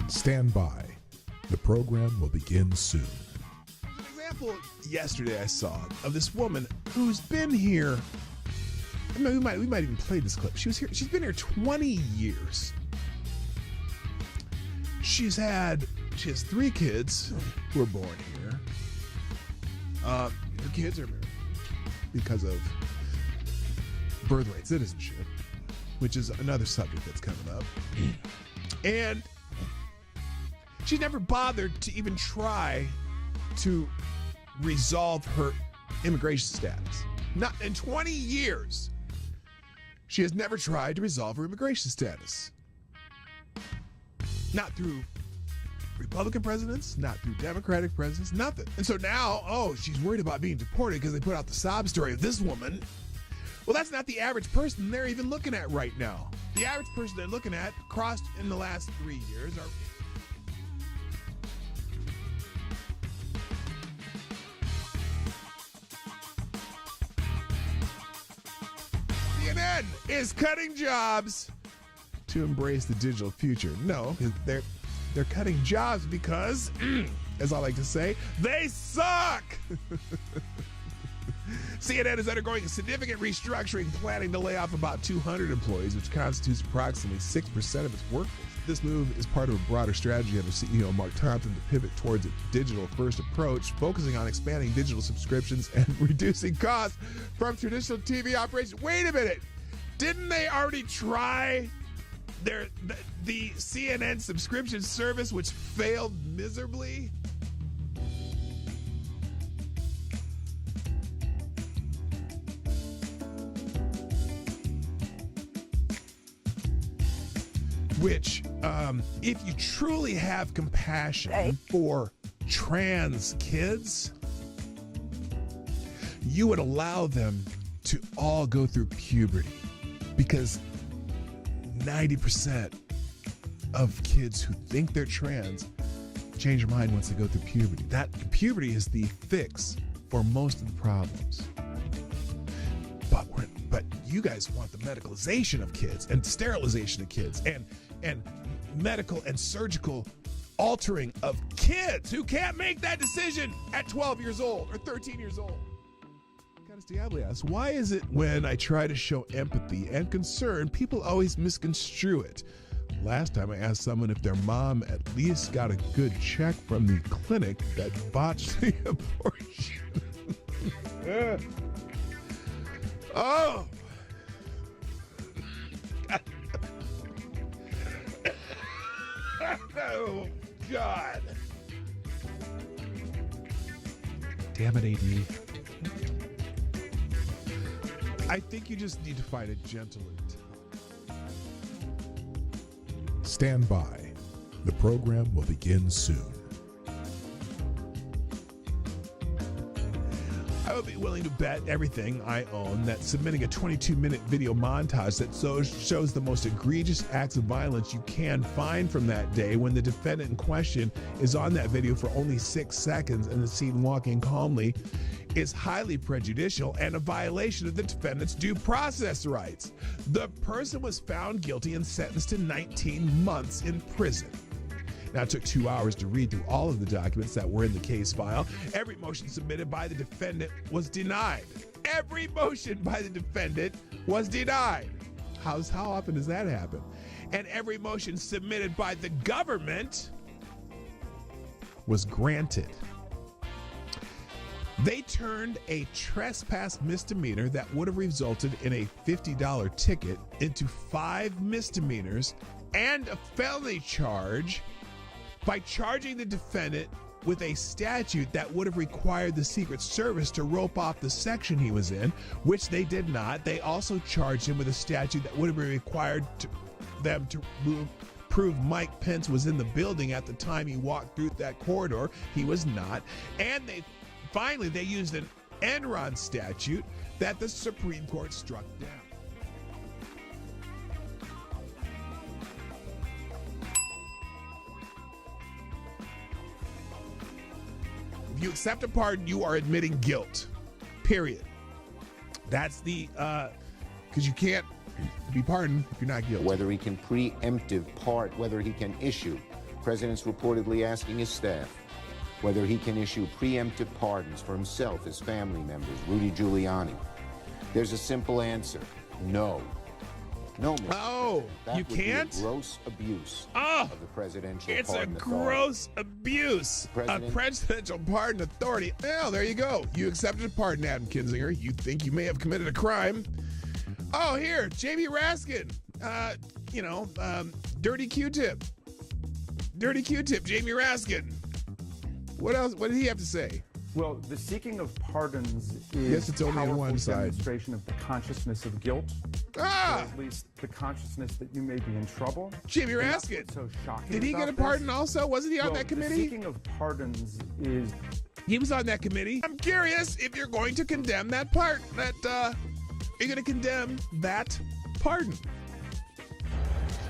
Stand by. The program will begin soon. An example yesterday I saw of this woman who's been here. We might even play this clip. She's been here 20 years. She has 3 kids who were born here. Her kids are married because of birthright citizenship, which is another subject that's coming up. And she never bothered to even try to resolve her immigration status. Not in 20 years. She has never tried to resolve her immigration status. Not through Republican presidents, not through Democratic presidents, nothing. And so now, she's worried about being deported because they put out the sob story of this woman. Well, that's not the average person they're even looking at right now. The average person they're looking at crossed in the last 3 years are... CNN is cutting jobs to embrace the digital future. No, they're cutting jobs because, as I like to say, they suck. CNN is undergoing a significant restructuring, planning to lay off about 200 employees, which constitutes approximately 6% of its workforce. This move is part of a broader strategy under CEO Mark Thompson to pivot towards a digital-first approach, focusing on expanding digital subscriptions and reducing costs from traditional TV operations. Wait a minute. Didn't they already try the CNN subscription service, which failed miserably? Which, if you truly have compassion for trans kids, you would allow them to all go through puberty, because 90% of kids who think they're trans change their mind once they go through puberty. That puberty is the fix for most of the problems. But you guys want the medicalization of kids and sterilization of kids and medical and surgical altering of kids who can't make that decision at 12 years old or 13 years old. Goddess Diablo asks, why is it when I try to show empathy and concern, people always misconstrue it? Last time I asked someone if their mom at least got a good check from the clinic that botched the abortion. Oh! Oh, God. Damn it, AD. I think you just need to find a gentler tone. Stand by. The program will begin soon. I would be willing to bet everything I own that submitting a 22-minute video montage that shows the most egregious acts of violence you can find from that day, when the defendant in question is on that video for only 6 seconds and is seen walking calmly, is highly prejudicial and a violation of the defendant's due process rights. The person was found guilty and sentenced to 19 months in prison. Now, it took 2 hours to read through all of the documents that were in the case file. Every motion submitted by the defendant was denied. Every motion by the defendant was denied. How often does that happen? And every motion submitted by the government was granted. They turned a trespass misdemeanor that would have resulted in a $50 ticket into 5 misdemeanors and a felony charge by charging the defendant with a statute that would have required the Secret Service to rope off the section he was in, which they did not. They also charged him with a statute that would have required them to prove Mike Pence was in the building at the time he walked through that corridor. He was not. And finally, they used an Enron statute that the Supreme Court struck down. If you accept a pardon, you are admitting guilt. Period. That's the, because you can't be pardoned if you're not guilty. Whether he can preemptive part, whether he can issue The president's reportedly asking his staff whether he can issue preemptive pardons for himself, his family members, Rudy Giuliani. There's a simple answer: no. No, Mr. Oh, that you would can't? Be a gross abuse of the presidential it's pardon a authority. gross abuse of presidential pardon authority. Well, there you go. You accepted a pardon, Adam Kinzinger. You think you may have committed a crime. Oh, here, Jamie Raskin. Dirty Q-tip. Dirty Q-tip, Jamie Raskin. What else? What did he have to say? Well, the seeking of pardons Yes, is it's a only on powerful one side. demonstration of the consciousness of guilt. Or at least the consciousness that you may be in trouble. Jamie And that's Raskin. what's so shocking Did he about get a this. pardon also? Wasn't he on Well, that committee? The seeking of pardons is... He was on that committee. I'm curious if you're going to condemn that part. You're going to condemn that pardon.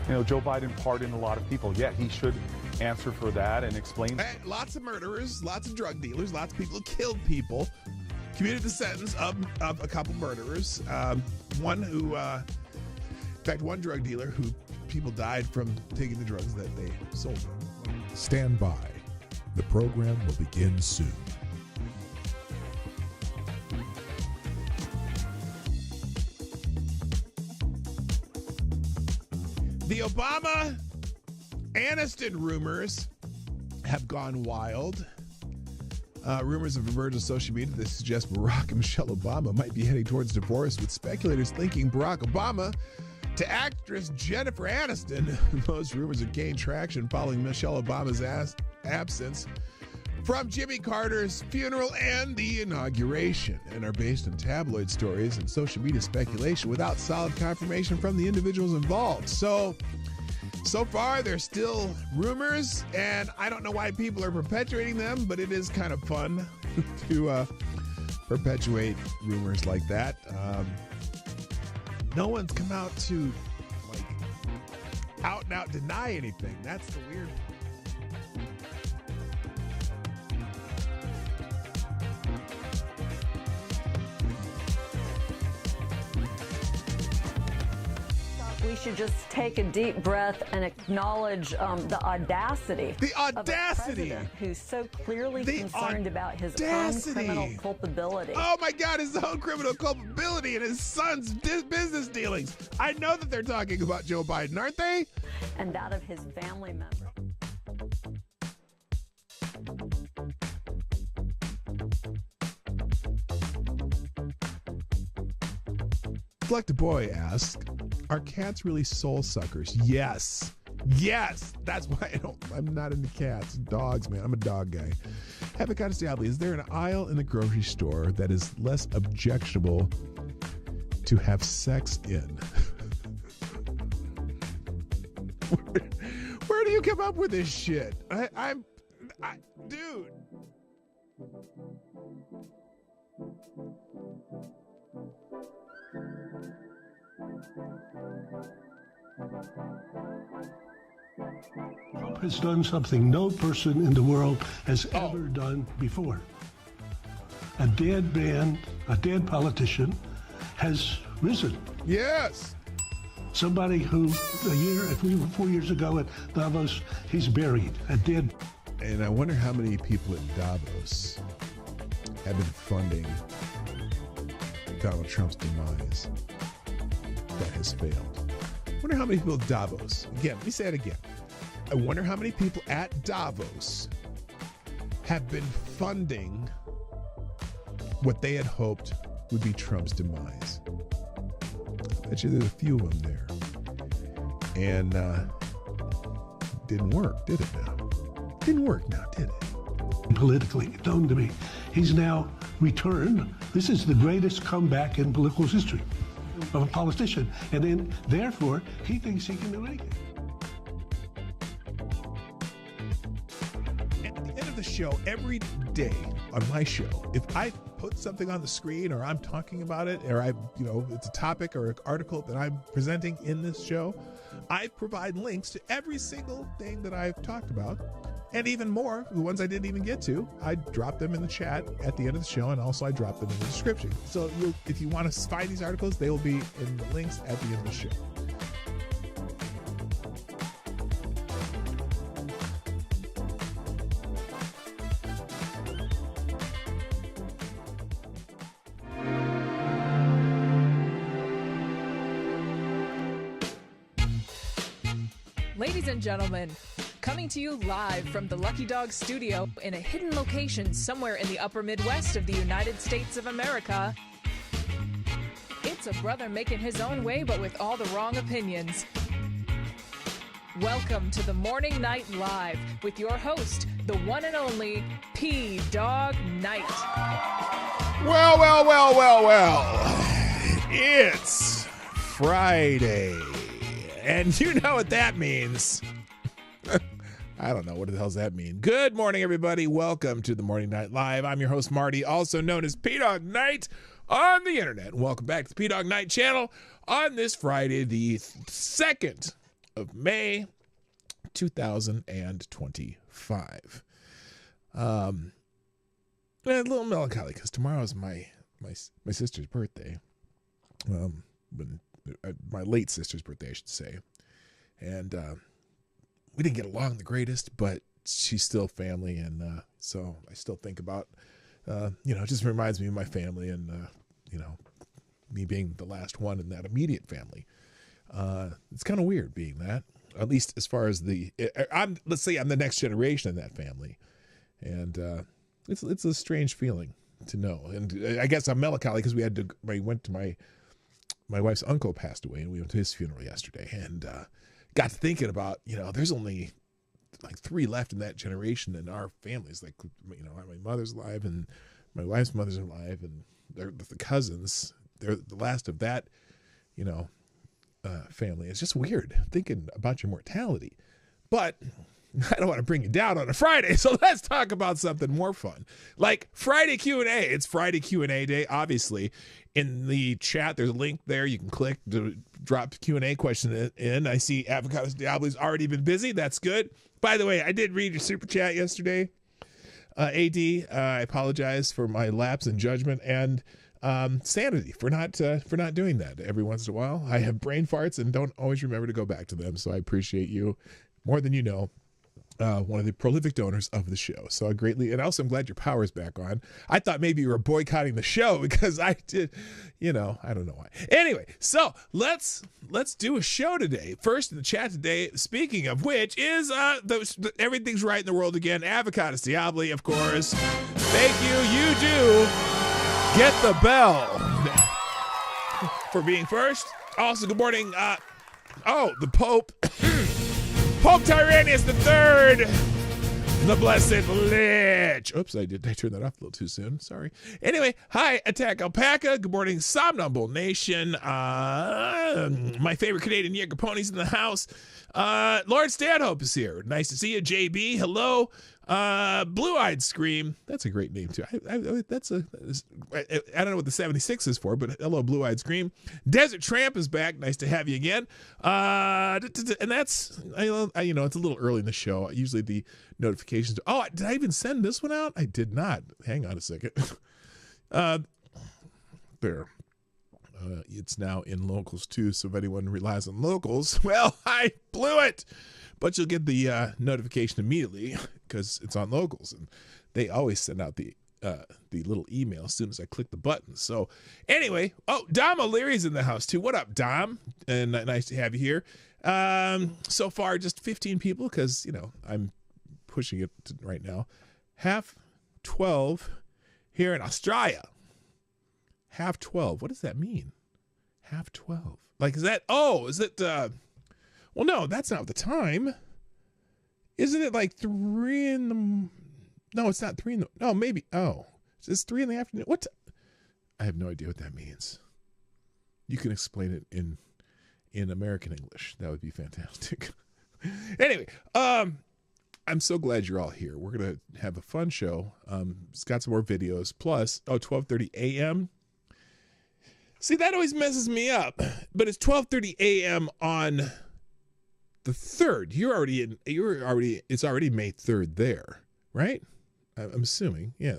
You know, Joe Biden pardoned a lot of people. Yeah, he should answer for that and explain. Lots of murderers, lots of drug dealers, lots of people who killed people, commuted the sentence of a couple murderers. One who, in fact, one drug dealer who people died from taking the drugs that they sold them. Stand by. The program will begin soon. The Obama-Aniston rumors have gone wild. Rumors have emerged on social media that suggest Barack and Michelle Obama might be heading towards divorce, with speculators linking Barack Obama to actress Jennifer Aniston. Most rumors have gained traction following Michelle Obama's absence from Jimmy Carter's funeral and the inauguration, and are based on tabloid stories and social media speculation without solid confirmation from the individuals involved. So far, they're still rumors, and I don't know why people are perpetuating them, but it is kind of fun to perpetuate rumors like that. No one's come out to out and out deny anything. That's the weird. We should just take a deep breath and acknowledge the audacity. The audacity! Of a president who's so clearly concerned about his own criminal culpability. Oh my God, his own criminal culpability and his son's business dealings. I know that they're talking about Joe Biden, aren't they? And that of his family members. Select the Boy asks, are cats really soul suckers? Yes. Yes. That's why I'm not into cats. Dogs, man. I'm a dog guy. Have it got to stay out. Is there an aisle in the grocery store that is less objectionable to have sex in? Where do you come up with this shit? Dude. Trump has done something no person in the world has ever done before. A dead man, a dead politician has risen. Yes. Somebody who 4 years ago at Davos, he's buried, a dead. And I wonder how many people at Davos have been funding Donald Trump's demise that has failed. I wonder how many people at Davos, again, let me say it again. I wonder how many people at Davos have been funding what they had hoped would be Trump's demise. I bet you there's a few of them there. And didn't work, did it now? Didn't work now, did it? Politically known to me. He's now returned. This is the greatest comeback in political history of a politician. And then, therefore, he thinks he can do anything. At the end of the show, every day on my show, if I put something on the screen or I'm talking about it or it's a topic or an article that I'm presenting in this show, I provide links to every single thing that I've talked about. And even more, the ones I didn't even get to, I drop them in the chat at the end of the show, and also I drop them in the description. So if you want to find these articles, they will be in the links at the end of the show. Ladies and gentlemen, coming to you live from the Lucky Dog studio in a hidden location somewhere in the upper Midwest of the United States of America, it's a brother making his own way but with all the wrong opinions. Welcome to the Morning Night Live with your host, the one and only Dawg Knight. Well. It's Friday. And you know what that means. I don't know. What the hell does that mean? Good morning, everybody. Welcome to the Morning Night Live. I'm your host, Marty, also known as Dawg Knight on the internet. Welcome back to the Dawg Knight Channel on this Friday, the 2nd of May, 2025. A little melancholy because tomorrow is my sister's birthday. My late sister's birthday, I should say. And we didn't get along the greatest, but she's still family, and so I still think about, it just reminds me of my family and, me being the last one in that immediate family. It's kind of weird being that, at least as far as let's say I'm the next generation in that family. And it's a strange feeling to know. And I guess I'm melancholy because we went to my wife's uncle passed away, and we went to his funeral yesterday, and got to thinking about, there's only like 3 left in that generation in our families. Like, my mother's alive, and my wife's mother's alive, and they're the cousins. They're the last of that, family. It's just weird thinking about your mortality. But I don't want to bring you down on a Friday, so let's talk about something more fun. Like Friday Q&A. It's Friday Q&A day, obviously. In the chat, there's a link there. You can click to drop Q&A question in. I see Avocados Diablo's already been busy. That's good. By the way, I did read your super chat yesterday. AD, I apologize for my lapse in judgment and sanity for not doing that every once in a while. I have brain farts and don't always remember to go back to them, so I appreciate you more than you know. One of the prolific donors of the show. So I greatly, and also I'm glad your power's back on. I thought maybe you were boycotting the show because I did, I don't know why. Anyway, so let's do a show today. First in the chat today, speaking of which, is everything's right in the world again. Avocados Diablo, of course. Thank you. You do get the bell for being first. Also, good morning. The Pope. Pope Tyrannus III, the Blessed Lich. Oops, I turned that off a little too soon. Sorry. Anyway, hi, Attack Alpaca. Good morning, Somnambule Nation. My favorite Canadian Jaeger ponies in the house. Lord Stanhope is here. Nice to see you, JB. Hello. Blue-Eyed Scream. That's a great name too. I don't know what the 76 is for, but hello, Blue-Eyed Scream. Desert Tramp is back. Nice to have you again. And that's it's a little early in the show. Usually the notifications. Oh, did I even send this one out? I did not. Hang on a second. There. It's now in locals too. So if anyone relies on locals, well, I blew it. But you'll get the notification immediately because it's on locals, and they always send out the little email as soon as I click the button. So anyway, Damme O'Leary's in the house too. What up, Dom? And nice to have you here. So far, just 15 people because I'm pushing it right now. 12 here in Australia. 12. What does that mean? 12. Like, is that? Oh, is it? Well, no, that's not the time. Isn't it like 3 in the... No, it's not 3 in the... No, maybe... Oh, it's 3 in the afternoon. What? I have no idea what that means. You can explain it in American English. That would be fantastic. Anyway, I'm so glad you're all here. We're going to have a fun show. It's got some more videos. Plus, 12:30 a.m. See, that always messes me up. But it's 12:30 a.m. on... the 3rd. It's already May 3rd there, right? I'm assuming. Yeah,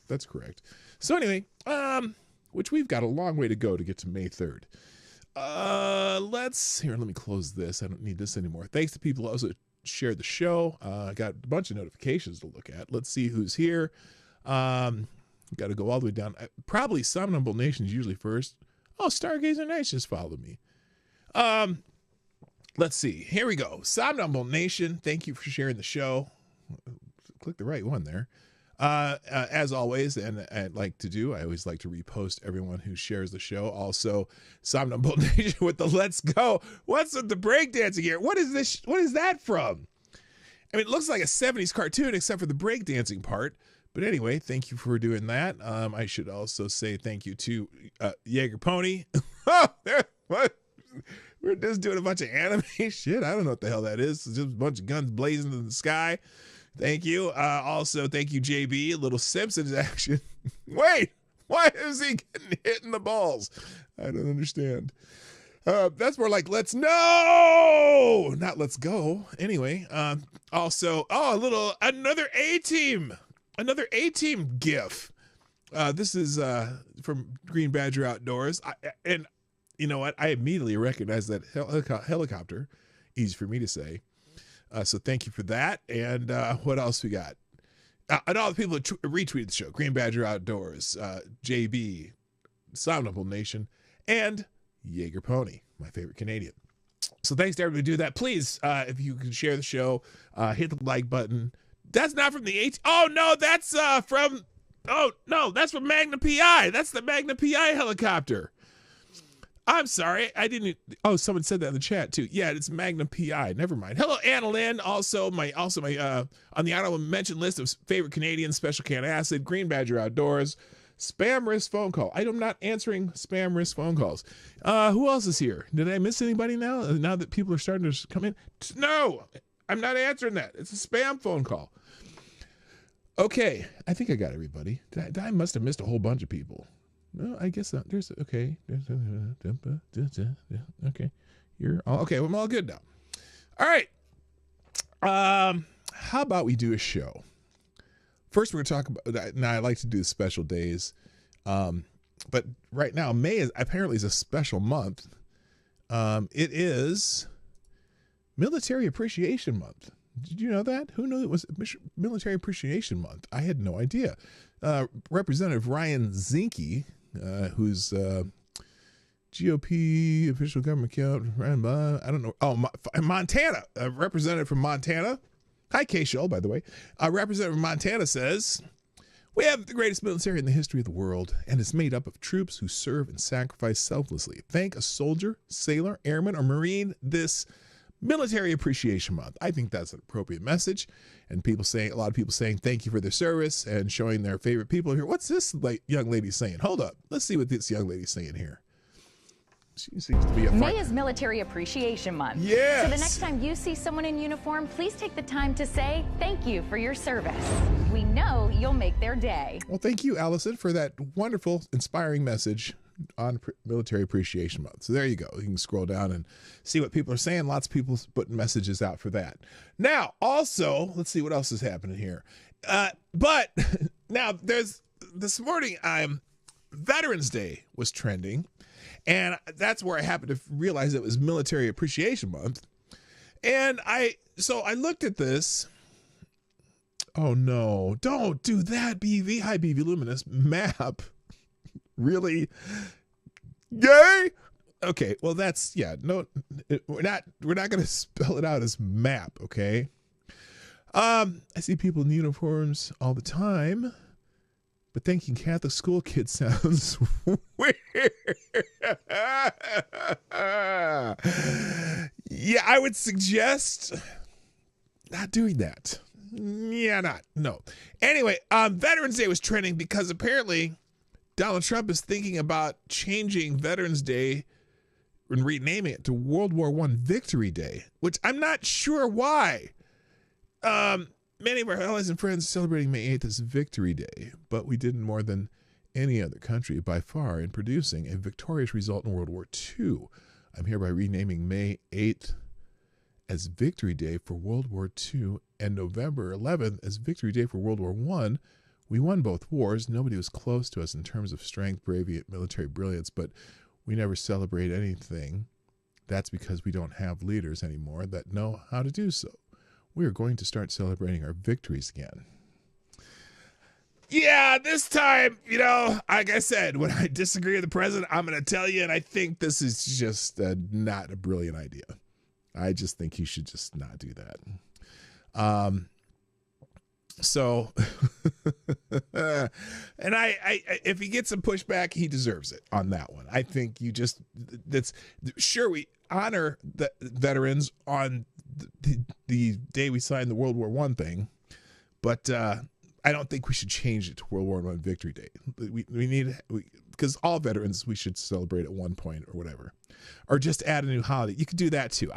that's correct. So anyway, which we've got a long way to go to get to May 3rd. Let me close this. I don't need this anymore. Thanks to people who also shared the show. I got a bunch of notifications to look at. Let's see who's here. Got to go all the way down. Probably Somnambule Nation's usually first. Oh, Stargazer Nice just followed me. let's see. Here we go. Somnambule Nation, thank you for sharing the show. Click the right one there. As always, and I'd like to do, I always like to repost everyone who shares the show. Also, Somnambule Nation with the let's go. What's with the breakdancing here? What is this? What is that from? I mean, it looks like a 70s cartoon except for the breakdancing part. But anyway, thank you for doing that. I should also say thank you to Jaeger Pony. What? We're just doing a bunch of anime shit. I don't know what the hell that is. It's just a bunch of guns blazing in the sky. Thank you. Also, thank you, JB. A little Simpsons action. Wait, why is he getting hit in the balls? I don't understand. That's more like let's no, not let's go. Anyway, also, another A-Team GIF. This is from Green Badger Outdoors. And you know what? I immediately recognize that helicopter. Easy for me to say. So thank you for that. And what else we got? And all the people that retweeted the show. Green Badger Outdoors, JB, Somnambule Nation, and Jaeger Pony, my favorite Canadian. So thanks to everybody who do that. Please, if you can share the show, hit the like button. That's not from the H. Oh, no, that's from... Oh, no, that's from Magna PI. That's the Magna PI helicopter. I'm sorry. I didn't... Oh, someone said that in the chat, too. Yeah, it's Magna PI. Never mind. Hello, Anna Lynn. Also my on the honorable mention list of favorite Canadians, Special Can Acid, Green Badger Outdoors, Spam Risk Phone Call. I'm not answering Spam Risk phone calls. Who else is here? Did I miss anybody now? Now that people are starting to come in? No, I'm not answering that. It's a spam phone call. Okay, I think I got everybody. I must have missed a whole bunch of people. No, I guess not. There's okay. Okay, you're all okay. Well, I'm all good now. All right. How about we do a show? First, we're gonna talk about. Now, I like to do the special days, but right now May is apparently a special month. It is Military Appreciation Month. Did you know that? Who knew it was Military Appreciation Month? I had no idea. Representative Ryan Zinke, who's GOP official government count, I don't know. Oh, Montana, a representative from Montana. Hi, Cashapp, by the way. Representative from Montana says, we have the greatest military in the history of the world, and it's made up of troops who serve and sacrifice selflessly. Thank a soldier, sailor, airman, or Marine this Military Appreciation Month. I think that's an appropriate message. And a lot of people saying thank you for their service and showing their favorite people here. What's this young lady saying? Hold up. Let's see what this young lady's saying here. She seems to be a May is Military Appreciation Month. Yes. So the next time you see someone in uniform, please take the time to say thank you for your service. We know you'll make their day. Well, thank you, Allison, for that wonderful, inspiring message on Military Appreciation Month. So there you go. You can scroll down and see what people are saying. Lots of people putting messages out for that. Now, also, let's see what else is happening here. But now this morning, Veterans Day was trending, and that's where I happened to realize it was Military Appreciation Month. And I looked at this. Oh no, don't do that, BV. Hi, BV Luminous. Map. Really? Yay? Okay, well that's no. We're not going to spell it out as map. Okay. I see people in uniforms all the time, but thinking Catholic school kids sounds weird. Yeah, I would suggest not doing that. Yeah, no. Anyway, Veterans Day was trending because apparently Donald Trump is thinking about changing Veterans Day and renaming it to World War I Victory Day, which I'm not sure why. Many of our allies and friends celebrating May 8th as Victory Day, but we did more than any other country by far in producing a victorious result in World War II. I'm hereby renaming May 8th as Victory Day for World War II and November 11th as Victory Day for World War I. We won both wars. Nobody was close to us in terms of strength, bravery, and military brilliance, but we never celebrate anything. That's because we don't have leaders anymore that know how to do so. We are going to start celebrating our victories again. Yeah, this time, like I said, when I disagree with the president, I'm going to tell you, and I think this is just not a brilliant idea. I just think he should just not do that. So, and I if he gets some pushback, he deserves it on that one. I think sure, we honor the veterans on the day we signed the World War I thing, but I don't think we should change it to World War I Victory Day. Because all veterans, we should celebrate at one point or whatever, or just add a new holiday. You could do that too.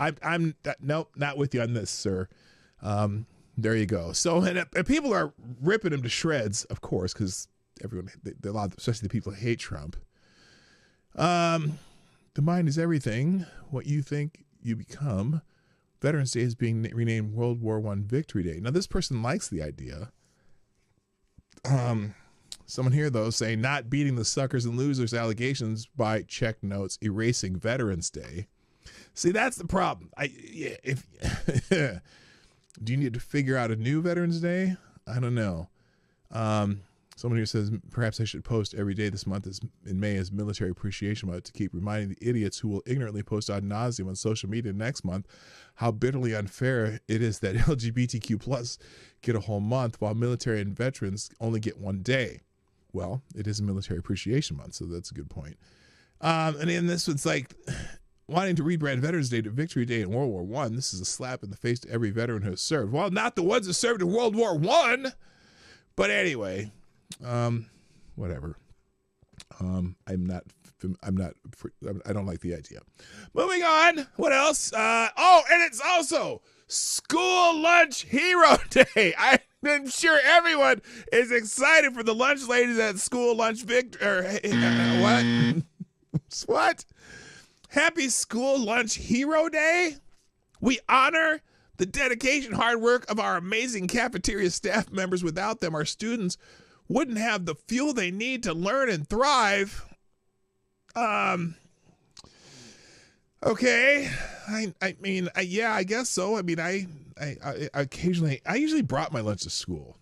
Nope, not with you on this, sir. There you go. So, and people are ripping him to shreds, of course, because everyone, a lot, especially the people who hate Trump. The mind is everything. What you think, you become. Veterans Day is being renamed World War I Victory Day. Now, this person likes the idea. Someone here, though, saying not beating the suckers and losers allegations by check notes erasing Veterans Day. See, that's the problem. Do you need to figure out a new Veterans Day? I don't know. Someone here says perhaps I should post every day this month in May as Military Appreciation Month to keep reminding the idiots who will ignorantly post ad nauseum on social media next month how bitterly unfair it is that LGBTQ plus get a whole month while military and veterans only get one day. Well, it is a Military Appreciation Month, so that's a good point. And then this one's like wanting to rebrand Veterans Day to Victory Day in World War I. This is a slap in the face to every veteran who has served. Well, not the ones who served in World War I, but anyway. Whatever. I don't like the idea. Moving on. What else? And it's also School Lunch Hero Day. I'm sure everyone is excited for the lunch ladies at School Lunch what? What? Happy School Lunch Hero Day. We honor the dedication, hard work of our amazing cafeteria staff members. Without them, our students wouldn't have the fuel they need to learn and thrive. Okay. Yeah, I guess so. I mean, I usually brought my lunch to school.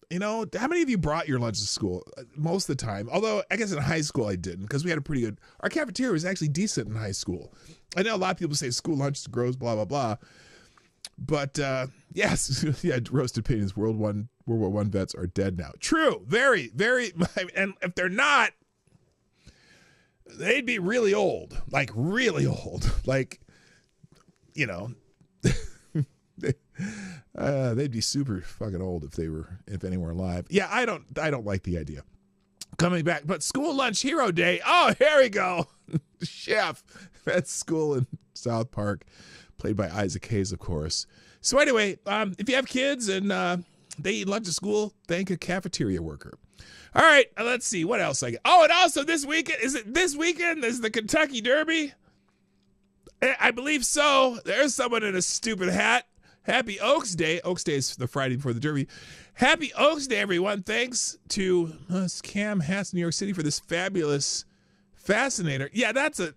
You know, how many of you brought your lunch to school? Most of the time. Although, I guess in high school I didn't, because we had our cafeteria was actually decent in high school. I know a lot of people say school lunch is gross, blah, blah, blah. But, yes, yeah, roasted opinions. World War I vets are dead now. True. Very, very. And if they're not, they'd be really old. Like, really old. Like, you know, they'd be super fucking old if any were alive. Yeah, I don't like the idea. Coming back, but School Lunch Hero Day. Oh, here we go. Chef at school in South Park, played by Isaac Hayes, of course. So anyway, if you have kids and they eat lunch at school, thank a cafeteria worker. All right, let's see what else I got. Oh, and also this weekend, is the Kentucky Derby? I believe so. There's someone in a stupid hat. Happy Oaks Day. Oaks Day is the Friday before the Derby. Happy Oaks Day, everyone. Thanks to Cam Hass, New York City, for this fabulous fascinator. Yeah, that's an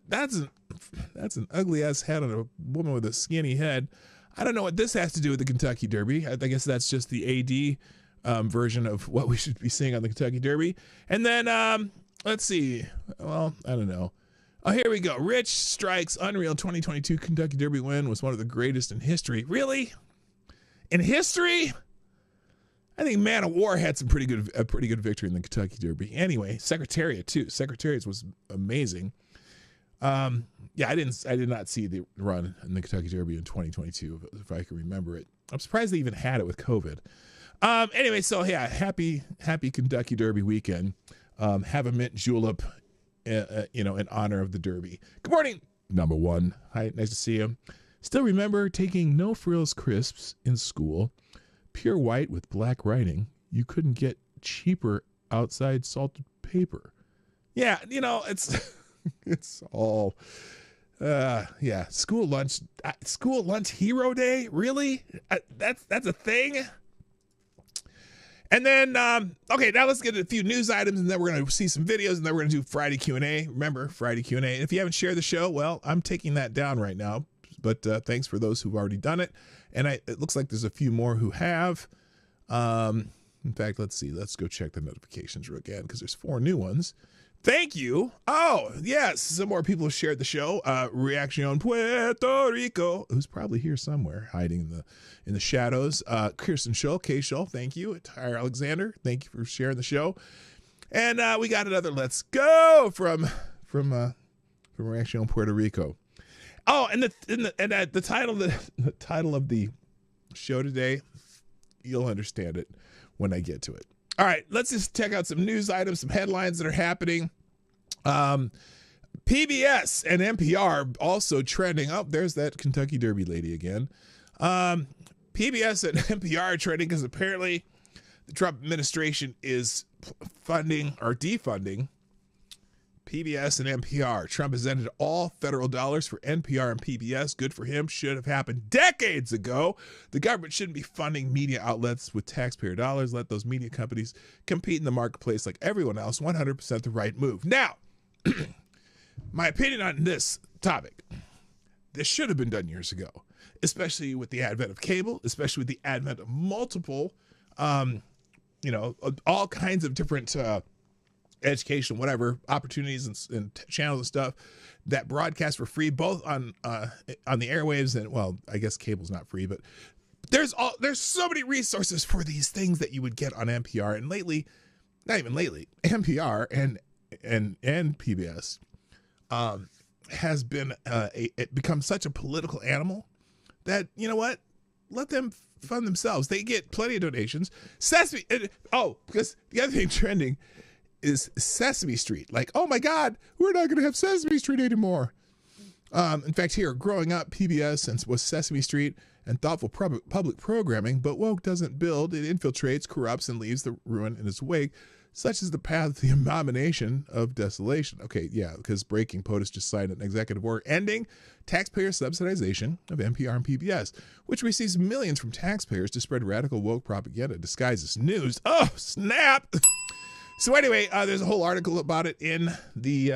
ugly ass hat on a woman with a skinny head. I don't know what this has to do with the Kentucky Derby. I guess that's just the AD version of what we should be seeing on the Kentucky Derby. And then let's see. Well, I don't know. Oh, here we go. Rich Strikes Unreal 2022 Kentucky Derby win was one of the greatest in history. Really? In history? I think Man of War had a pretty good victory in the Kentucky Derby. Anyway, Secretariat too. Secretariat was amazing. Yeah, I did not see the run in the Kentucky Derby in 2022, if I can remember it. I'm surprised they even had it with COVID. Anyway, so yeah, happy Kentucky Derby weekend. Have a mint julep, in honor of the Derby. Good morning, number one. Hi, nice to see you. Still remember taking no frills crisps in school, pure white with black writing. You couldn't get cheaper outside salted paper. Yeah, it's all, yeah. School lunch hero day. Really? That's a thing. And then, okay, now let's get a few news items, and then we're going to see some videos, and then we're going to do Friday Q&A. Remember, Friday Q&A. And if you haven't shared the show, well, I'm taking that down right now. But thanks for those who've already done it. And it looks like there's a few more who have. In fact, let's see. Let's go check the notifications again because there's 4 new ones. Thank you. Oh, yes. Some more people have shared the show. Reaction Puerto Rico, who's probably here somewhere, hiding in the shadows. Kirsten Schull, K Schull, thank you. Tyre Alexander, thank you for sharing the show. And we got another let's go from Reaction Puerto Rico. Oh, and the title of the show today, you'll understand it when I get to it. All right, let's just check out some news items, some headlines that are happening. PBS and NPR also trending. Oh, there's that Kentucky Derby lady again. PBS and NPR are trending because apparently the Trump administration is funding or defunding PBS and NPR. Trump has ended all federal dollars for NPR and PBS. Good for him. Should have happened decades ago. The government shouldn't be funding media outlets with taxpayer dollars. Let those media companies compete in the marketplace like everyone else. 100% the right move. Now, my opinion on this topic. This should have been done years ago, especially with the advent of cable, especially with the advent of multiple, all kinds of different education, whatever, opportunities and channels and stuff that broadcast for free, both on the airwaves and, well, I guess cable's not free, but there's so many resources for these things that you would get on NPR. And lately, not even lately, NPR and PBS has been it become such a political animal that, you know what, let them fund themselves. They get plenty of donations. Sesame, because the other thing trending is Sesame Street. Like, oh my God, we're not going to have Sesame Street anymore. In fact, here, growing up, PBS was Sesame Street and thoughtful public programming, but woke doesn't build. It infiltrates, corrupts, and leaves the ruin in its wake. Such is the path of the abomination of desolation. Okay, yeah, because Breaking POTUS just signed an executive order ending taxpayer subsidization of NPR and PBS, which receives millions from taxpayers to spread radical woke propaganda disguised as news. Oh, snap! So anyway, there's a whole article about it in the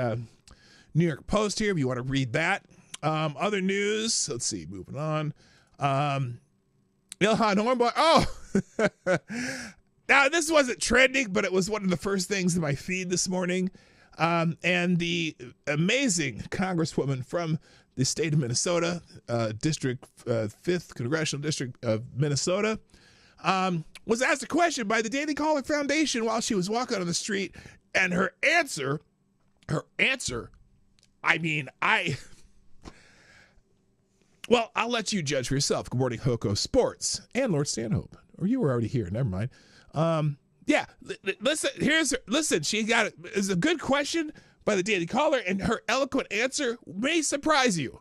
New York Post here, if you want to read that. Other news, let's see, moving on. Ilhan Hornboy, now this wasn't trending, but it was one of the first things in my feed this morning. And the amazing congresswoman from the state of Minnesota, District 5th Congressional District of Minnesota, was asked a question by the Daily Caller Foundation while she was walking on the street, and her answer, well, I'll let you judge for yourself. Good morning, Hoko Sports and Lord Stanhope. Or you were already here, never mind. Listen, she got it. It's a good question by the Daily Caller, and her eloquent answer may surprise you.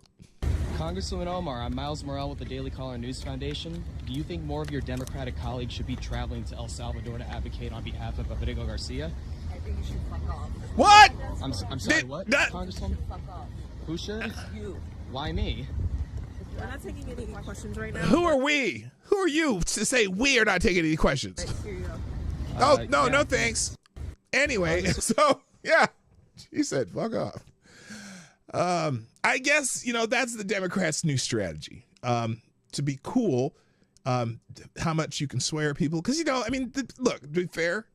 Congresswoman Omar, I'm Miles Morrell with the Daily Caller News Foundation. Do you think more of your Democratic colleagues should be traveling to El Salvador to advocate on behalf of Rodrigo Garcia? I think you should fuck off. What? I'm sorry, what? Congresswoman? Fuck off. Who should? You. Why me? We're not taking any questions right now. Who are we? Who are you to say we are not taking any questions? Here you go. No thanks. Anyway, so, yeah, she said, fuck off. I guess, that's the Democrats' new strategy, to be cool, how much you can swear at people. Because, look, to be fair,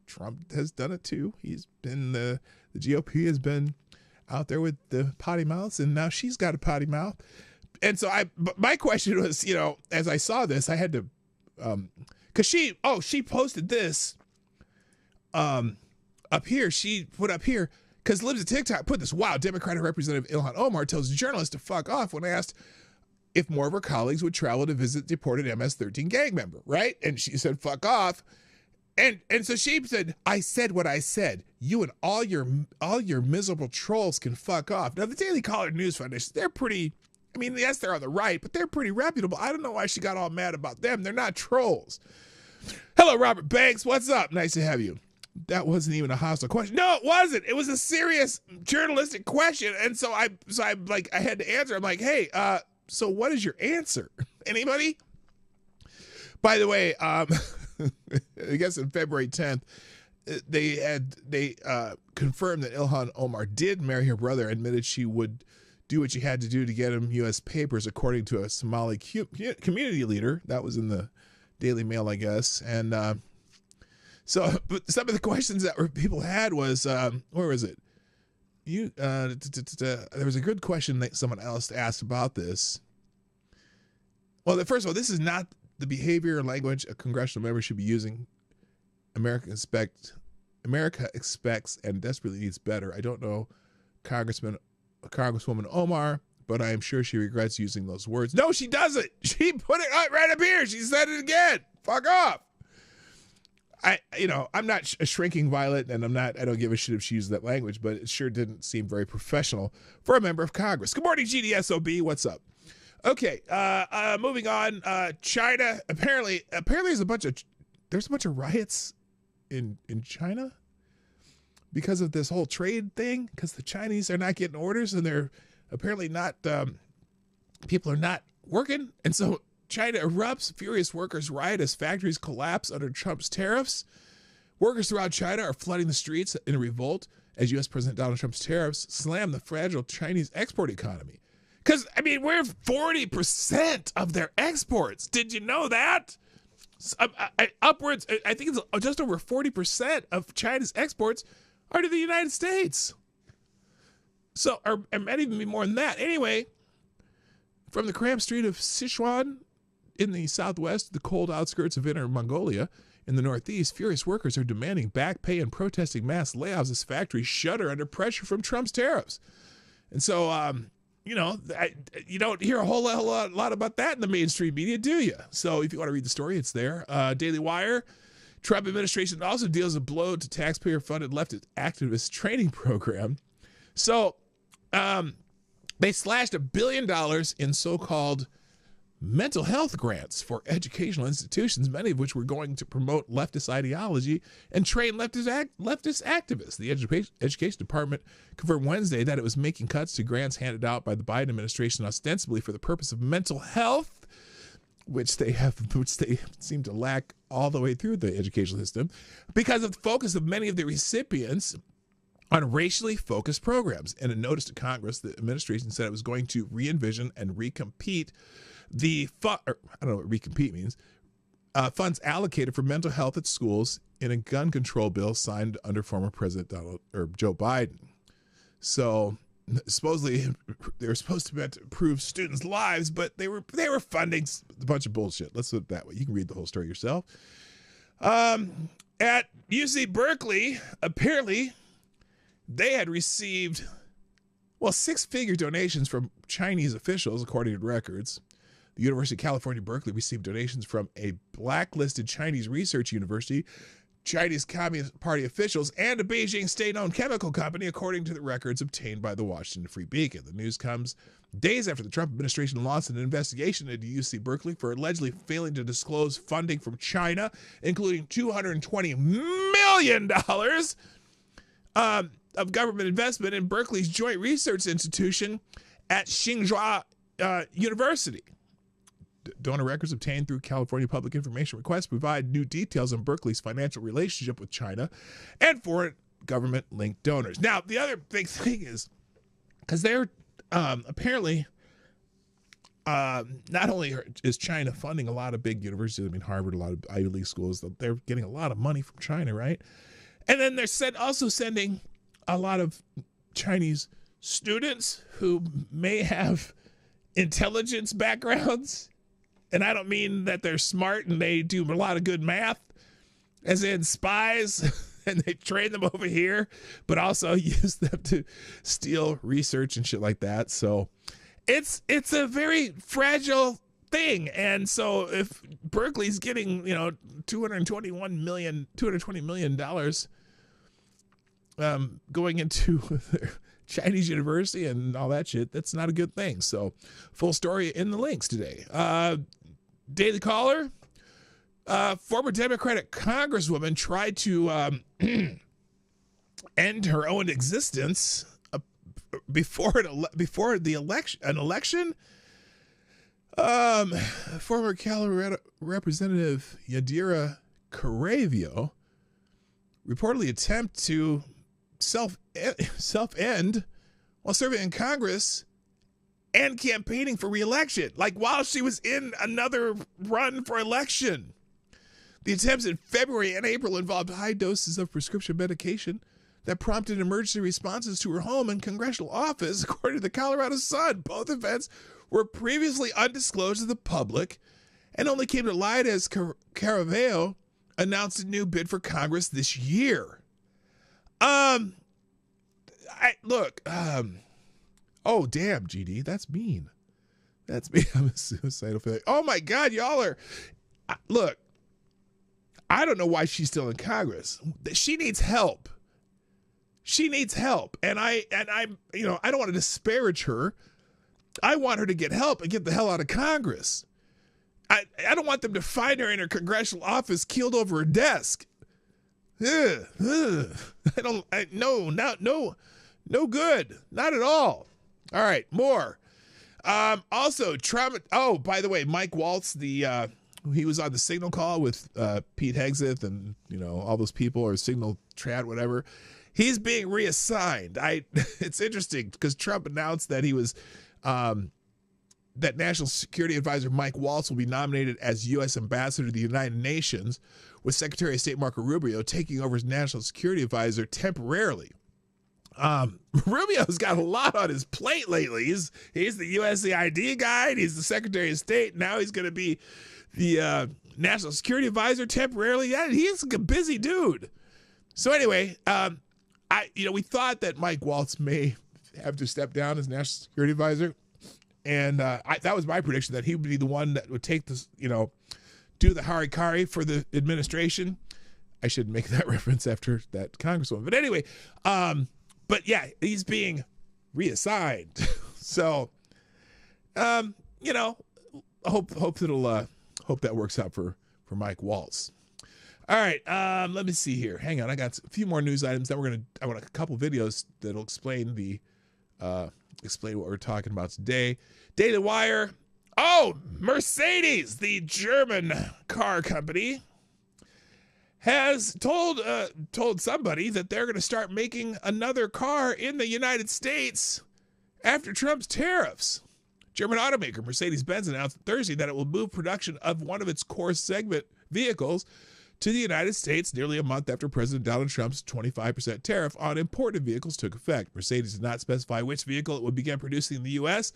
Trump has done it too. He's been, the GOP has been out there with the potty mouths, and now she's got a potty mouth. And so my question was, as I saw this, I had to, because she posted this up here. She put up here, because Libs of TikTok put this, wow, Democratic Representative Ilhan Omar tells journalists to fuck off when asked if more of her colleagues would travel to visit deported MS-13 gang member, right? And she said, fuck off. And so she said, I said what I said. You and all your miserable trolls can fuck off. Now, the Daily Caller News Foundation, they're pretty, yes, they're on the right, but they're pretty reputable. I don't know why she got all mad about them. They're not trolls. Hello, Robert Banks. What's up? Nice to have you. That wasn't even a hostile question. No, it wasn't. It was a serious journalistic question. And so I had to answer. I'm like, hey, so what is your answer? Anybody? By the way, I guess on February 10th, they confirmed that Ilhan Omar did marry her brother, admitted she would do what she had to do to get him U.S. papers, according to a Somali community leader. That was in the Daily Mail, I guess. And So, but some of the questions that people had was, where was it? There was a good question that someone else asked about this. Well, first of all, this is not the behavior or language a congressional member should be using. America expects and desperately needs better. I don't know Congresswoman Omar, but I am sure she regrets using those words. No, she doesn't. She put it right up here. She said it again. Fuck off. I'm not a shrinking violet, and I don't give a shit if she used that language, but it sure didn't seem very professional for a member of Congress. Good morning, GDSOB. What's up? Okay, moving on. China. Apparently there's a bunch of riots in China because of this whole trade thing, because the Chinese are not getting orders, and they're apparently not, people are not working, and so China erupts. Furious workers riot as factories collapse under Trump's tariffs. Workers throughout China are flooding the streets in a revolt as U.S. President Donald Trump's tariffs slam the fragile Chinese export economy. Because, we're 40% of their exports. Did you know that? Upwards, I think it's just over 40% of China's exports are to the United States. So, or it might even be more than that. Anyway, from the cramped street of Sichuan in the southwest, the cold outskirts of Inner Mongolia in the northeast, furious workers are demanding back pay and protesting mass layoffs as factories shudder under pressure from Trump's tariffs. And so, you don't hear a whole lot about that in the mainstream media, do you? So if you want to read the story, it's there. Daily Wire. Trump administration also deals a blow to taxpayer-funded leftist activist training program. So they slashed $1 billion in so-called mental health grants for educational institutions, many of which were going to promote leftist ideology and train leftist activists. The Education Department confirmed Wednesday that it was making cuts to grants handed out by the Biden administration ostensibly for the purpose of mental health, which they seem to lack all the way through the educational system, because of the focus of many of the recipients on racially focused programs. In a notice to Congress, the administration said it was going to re-envision and recompete I don't know what recompete means, funds allocated for mental health at schools in a gun control bill signed under former President Joe Biden. So supposedly they were supposed to be to improve students' lives, but they were funding a bunch of bullshit. Let's put it that way. You can read the whole story yourself. At UC Berkeley, apparently they had received, six-figure donations from Chinese officials, according to records. The University of California, Berkeley received donations from a blacklisted Chinese research university, Chinese Communist Party officials, and a Beijing state-owned chemical company, according to the records obtained by the Washington Free Beacon. The news comes days after the Trump administration launched an investigation into UC Berkeley for allegedly failing to disclose funding from China, including $220 million of government investment in Berkeley's Joint Research Institution at Tsinghua University. Donor records obtained through California Public Information Request provide new details on Berkeley's financial relationship with China and foreign government-linked donors. Now, the other big thing is, because they're apparently, not only is China funding a lot of big universities, Harvard, a lot of Ivy League schools, they're getting a lot of money from China, right? And then they're also sending a lot of Chinese students who may have intelligence backgrounds. And I don't mean that they're smart and they do a lot of good math, as in spies, and they train them over here, but also use them to steal research and shit like that. So it's a very fragile thing. And so if Berkeley's getting, $220 million going into their Chinese university and all that shit, that's not a good thing. So full story in the links today. Daily Caller, former Democratic Congresswoman tried to end her own existence before the election. Former Colorado Representative Yadira Caravio reportedly attempt to self-end while serving in Congress and campaigning for re-election, like while she was in another run for election. The attempts in February and April involved high doses of prescription medication that prompted emergency responses to her home and congressional office, according to the Colorado Sun. Both events were previously undisclosed to the public and only came to light as Caraveo announced a new bid for Congress this year. Oh, damn, GD, that's mean. That's me. I'm a suicidal failure. Oh my God, y'all are, look, I don't know why she's still in Congress. She needs help. She needs help. And I'm, you know, I don't want to disparage her. I want her to get help and get the hell out of Congress. I don't want them to find her in her congressional office keeled over her desk. No good. Not at all. All right, more. Also, Trump. Oh, by the way, Mike Waltz, he was on the Signal call with Pete Hegseth and, you know, all those people, or Signal Trad, whatever. He's being reassigned. It's interesting because Trump announced that he was that National Security Advisor Mike Waltz will be nominated as U.S. Ambassador to the United Nations, with Secretary of State Marco Rubio taking over as National Security Advisor temporarily. Rubio's got a lot on his plate lately. He's the USAID guy, and he's the Secretary of State. Now he's going to be the National Security Advisor temporarily. Yeah, he's a busy dude. So anyway, we thought that Mike Waltz may have to step down as National Security Advisor, and that was my prediction, that he would be the one that would take this, you know, do the harikari for the administration. I should make that reference after that Congresswoman. But anyway, but yeah, he's being reassigned. So, you know, I hope that works out for Mike Waltz. All right, let me see here. Hang on, I got a few more news items. Then I want a couple videos that'll explain what we're talking about today. Daily Wire. Oh, Mercedes, the German car company, has told somebody that they're going to start making another car in the United States after Trump's tariffs. German automaker Mercedes-Benz announced Thursday that it will move production of one of its core segment vehicles to the United States nearly a month after President Donald Trump's 25% tariff on imported vehicles took effect. Mercedes did not specify which vehicle it would begin producing in the U.S.,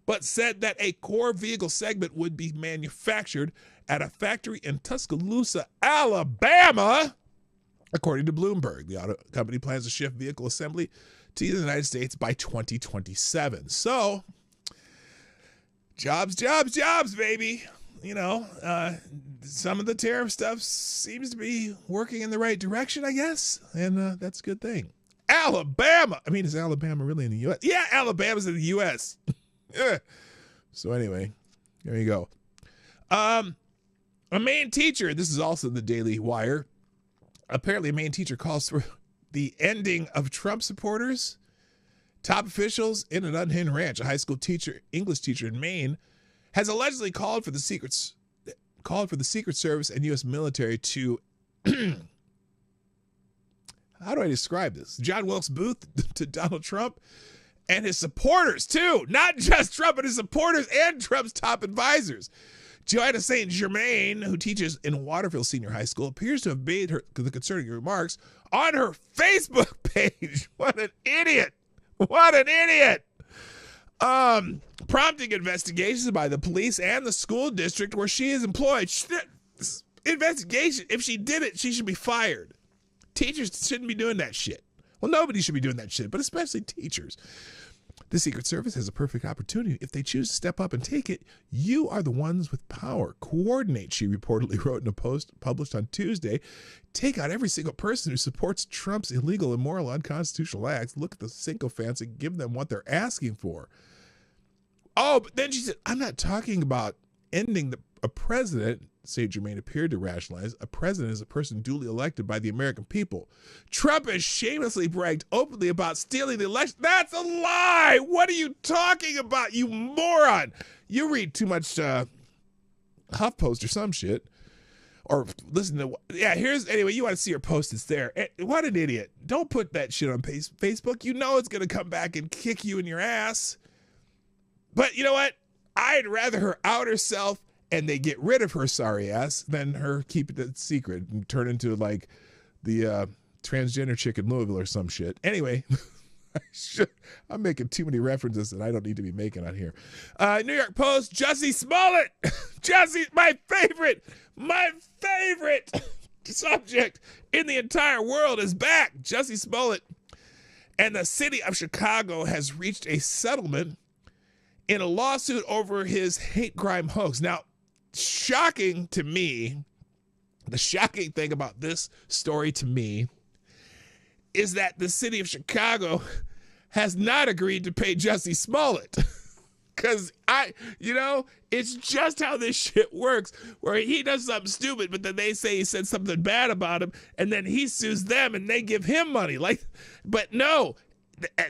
but said that a core vehicle segment would be manufactured at a factory in Tuscaloosa, Alabama, according to Bloomberg. The auto company plans to shift vehicle assembly to the United States by 2027. So, jobs, baby. You know, some of the tariff stuff seems to be working in the right direction, I guess, and that's a good thing. Alabama. I mean, is Alabama really in the U.S.? Yeah, Alabama's in the U.S. So anyway, there you go. A Maine teacher, this is also the Daily Wire. Apparently a Maine teacher calls for the ending of Trump supporters. Top officials in an unhinged ranch, a high school teacher, English teacher in Maine, has allegedly called for the Secret Service and U.S. military to, how do I describe this? John Wilkes Booth to Donald Trump and his supporters too. Not just Trump, but his supporters and Trump's top advisors. Joanna St. Germain, who teaches in Waterville Senior High School, appears to have made the concerning remarks on her Facebook page. What an idiot. What an idiot. Prompting investigations by the police and the school district where she is employed. Investigation. If she did it, she should be fired. Teachers shouldn't be doing that shit. Well, nobody should be doing that shit, but especially teachers. The Secret Service has a perfect opportunity. If they choose to step up and take it, you are the ones with power. Coordinate, she reportedly wrote in a post published on Tuesday. Take out every single person who supports Trump's illegal, immoral, unconstitutional acts. Look at the sycophants and give them what they're asking for. Oh, but then she said, I'm not talking about ending a president. St. Germain appeared to rationalize. A president is a person duly elected by the American people. Trump has shamelessly bragged openly about stealing the election. That's a lie. What are you talking about, you moron? You read too much HuffPost or some shit. Or listen to, anyway, you want to see her post, it's there. What an idiot. Don't put that shit on Facebook. You know it's going to come back and kick you in your ass. But you know what? I'd rather her out herself and they get rid of her sorry ass, then her keep it a secret and turn into like the transgender chick in Louisville or some shit. Anyway, I'm making too many references that I don't need to be making on here. New York Post, Jussie Smollett. Jussie, my favorite subject in the entire world is back. Jussie Smollett and the city of Chicago has reached a settlement in a lawsuit over his hate crime hoax. Now, shocking to me, the shocking thing about this story to me is that the city of Chicago has not agreed to pay Jussie Smollett. Because it's just how this shit works, where he does something stupid, but then they say he said something bad about him, and then he sues them and they give him money. But no,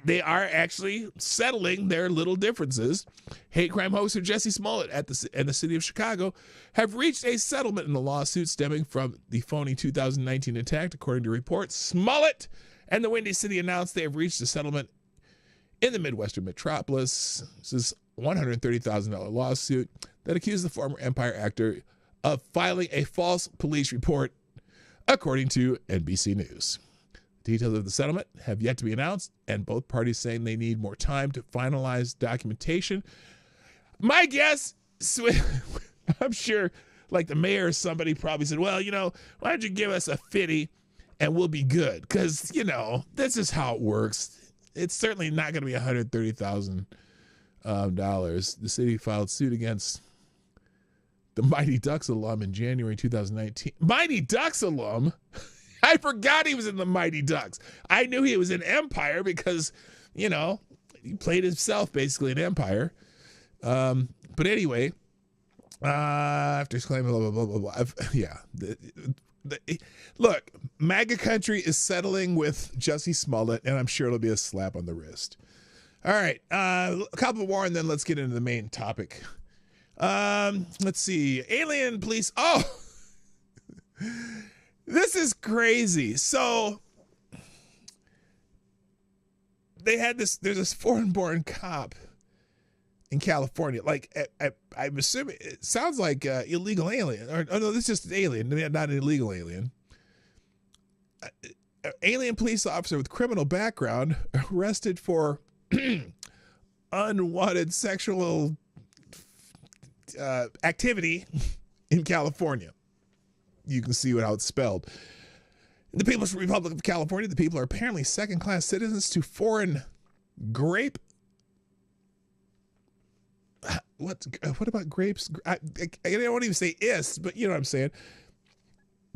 they are actually settling their little differences. Hate crime hoaxer Jussie Smollett and the city of Chicago have reached a settlement in the lawsuit stemming from the phony 2019 attack, according to reports. Smollett and the Windy City announced they have reached a settlement in the Midwestern metropolis. This is a $130,000 lawsuit that accused the former Empire actor of filing a false police report, according to NBC News. Details of the settlement have yet to be announced, and both parties saying they need more time to finalize documentation. My guess, I'm sure, like the mayor or somebody probably said, well, why don't you give us a 50 and we'll be good? Because, this is how it works. It's certainly not going to be $130,000. The city filed suit against the Mighty Ducks alum in January 2019. Mighty Ducks alum? I forgot he was in the Mighty Ducks. I knew he was in Empire because, he played himself basically in Empire. But anyway, after claiming blah, blah, blah, blah, blah. Yeah. Look, MAGA country is settling with Jussie Smollett, and I'm sure it'll be a slap on the wrist. All right, a couple more, and then let's get into the main topic. Let's see. Alien police. Oh, this is crazy. So they had this. There's this foreign-born cop in California. I'm assuming it sounds like illegal alien. Or no, this is just an alien, not an illegal alien. Alien police officer with criminal background arrested for unwanted sexual activity in California. You can see how it's spelled. In the People's Republic of California, the people are apparently second-class citizens to foreign grape. What about grapes? I won't even say is, but you know what I'm saying.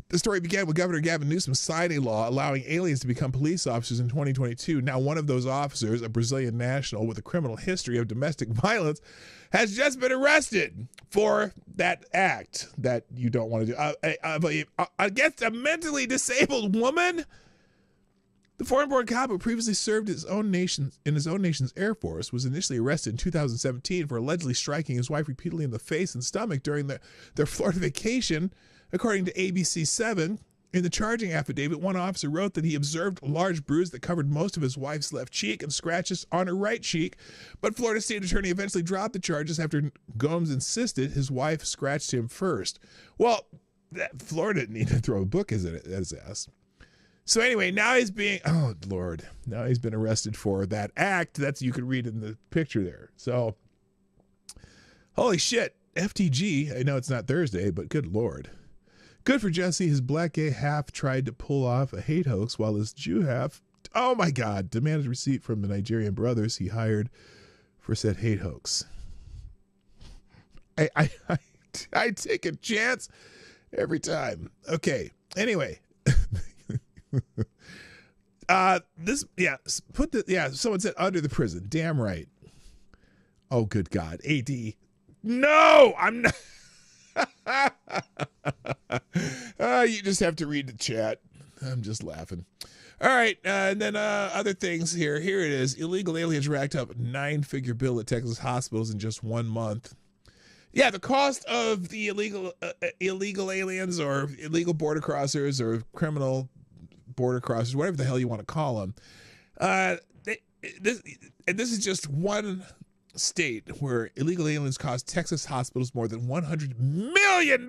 The story began with Governor Gavin Newsom signing a law allowing aliens to become police officers in 2022. Now, one of those officers, a Brazilian national with a criminal history of domestic violence, has just been arrested for that act that you don't want to do. Against a mentally disabled woman? The foreign-born cop who previously served in his own nation's Air Force was initially arrested in 2017 for allegedly striking his wife repeatedly in the face and stomach during their Florida vacation. According to ABC7, in the charging affidavit, one officer wrote that he observed a large bruise that covered most of his wife's left cheek and scratches on her right cheek, but Florida State Attorney eventually dropped the charges after Gomes insisted his wife scratched him first. Well, Florida didn't need to throw a book at his ass. So anyway, now he's been arrested for that act. That's, you can read in the picture there. So, holy shit, FTG. I know it's not Thursday, but good Lord. Good for Jussie. His black gay half tried to pull off a hate hoax while his Jew half, oh my God, demanded receipt from the Nigerian brothers he hired for said hate hoax. I take a chance every time. Okay. Anyway. Someone said under the prison. Damn right. Oh, good God. AD. No, I'm not. You just have to read the chat. I'm just laughing. All right. And then other things here. Here it is. Illegal aliens racked up a 9-figure bill at Texas hospitals in just 1 month. Yeah, the cost of the illegal aliens or illegal border crossers or criminal border crossers, whatever the hell you want to call them. This is just one state where illegal aliens cost Texas hospitals more than $100 million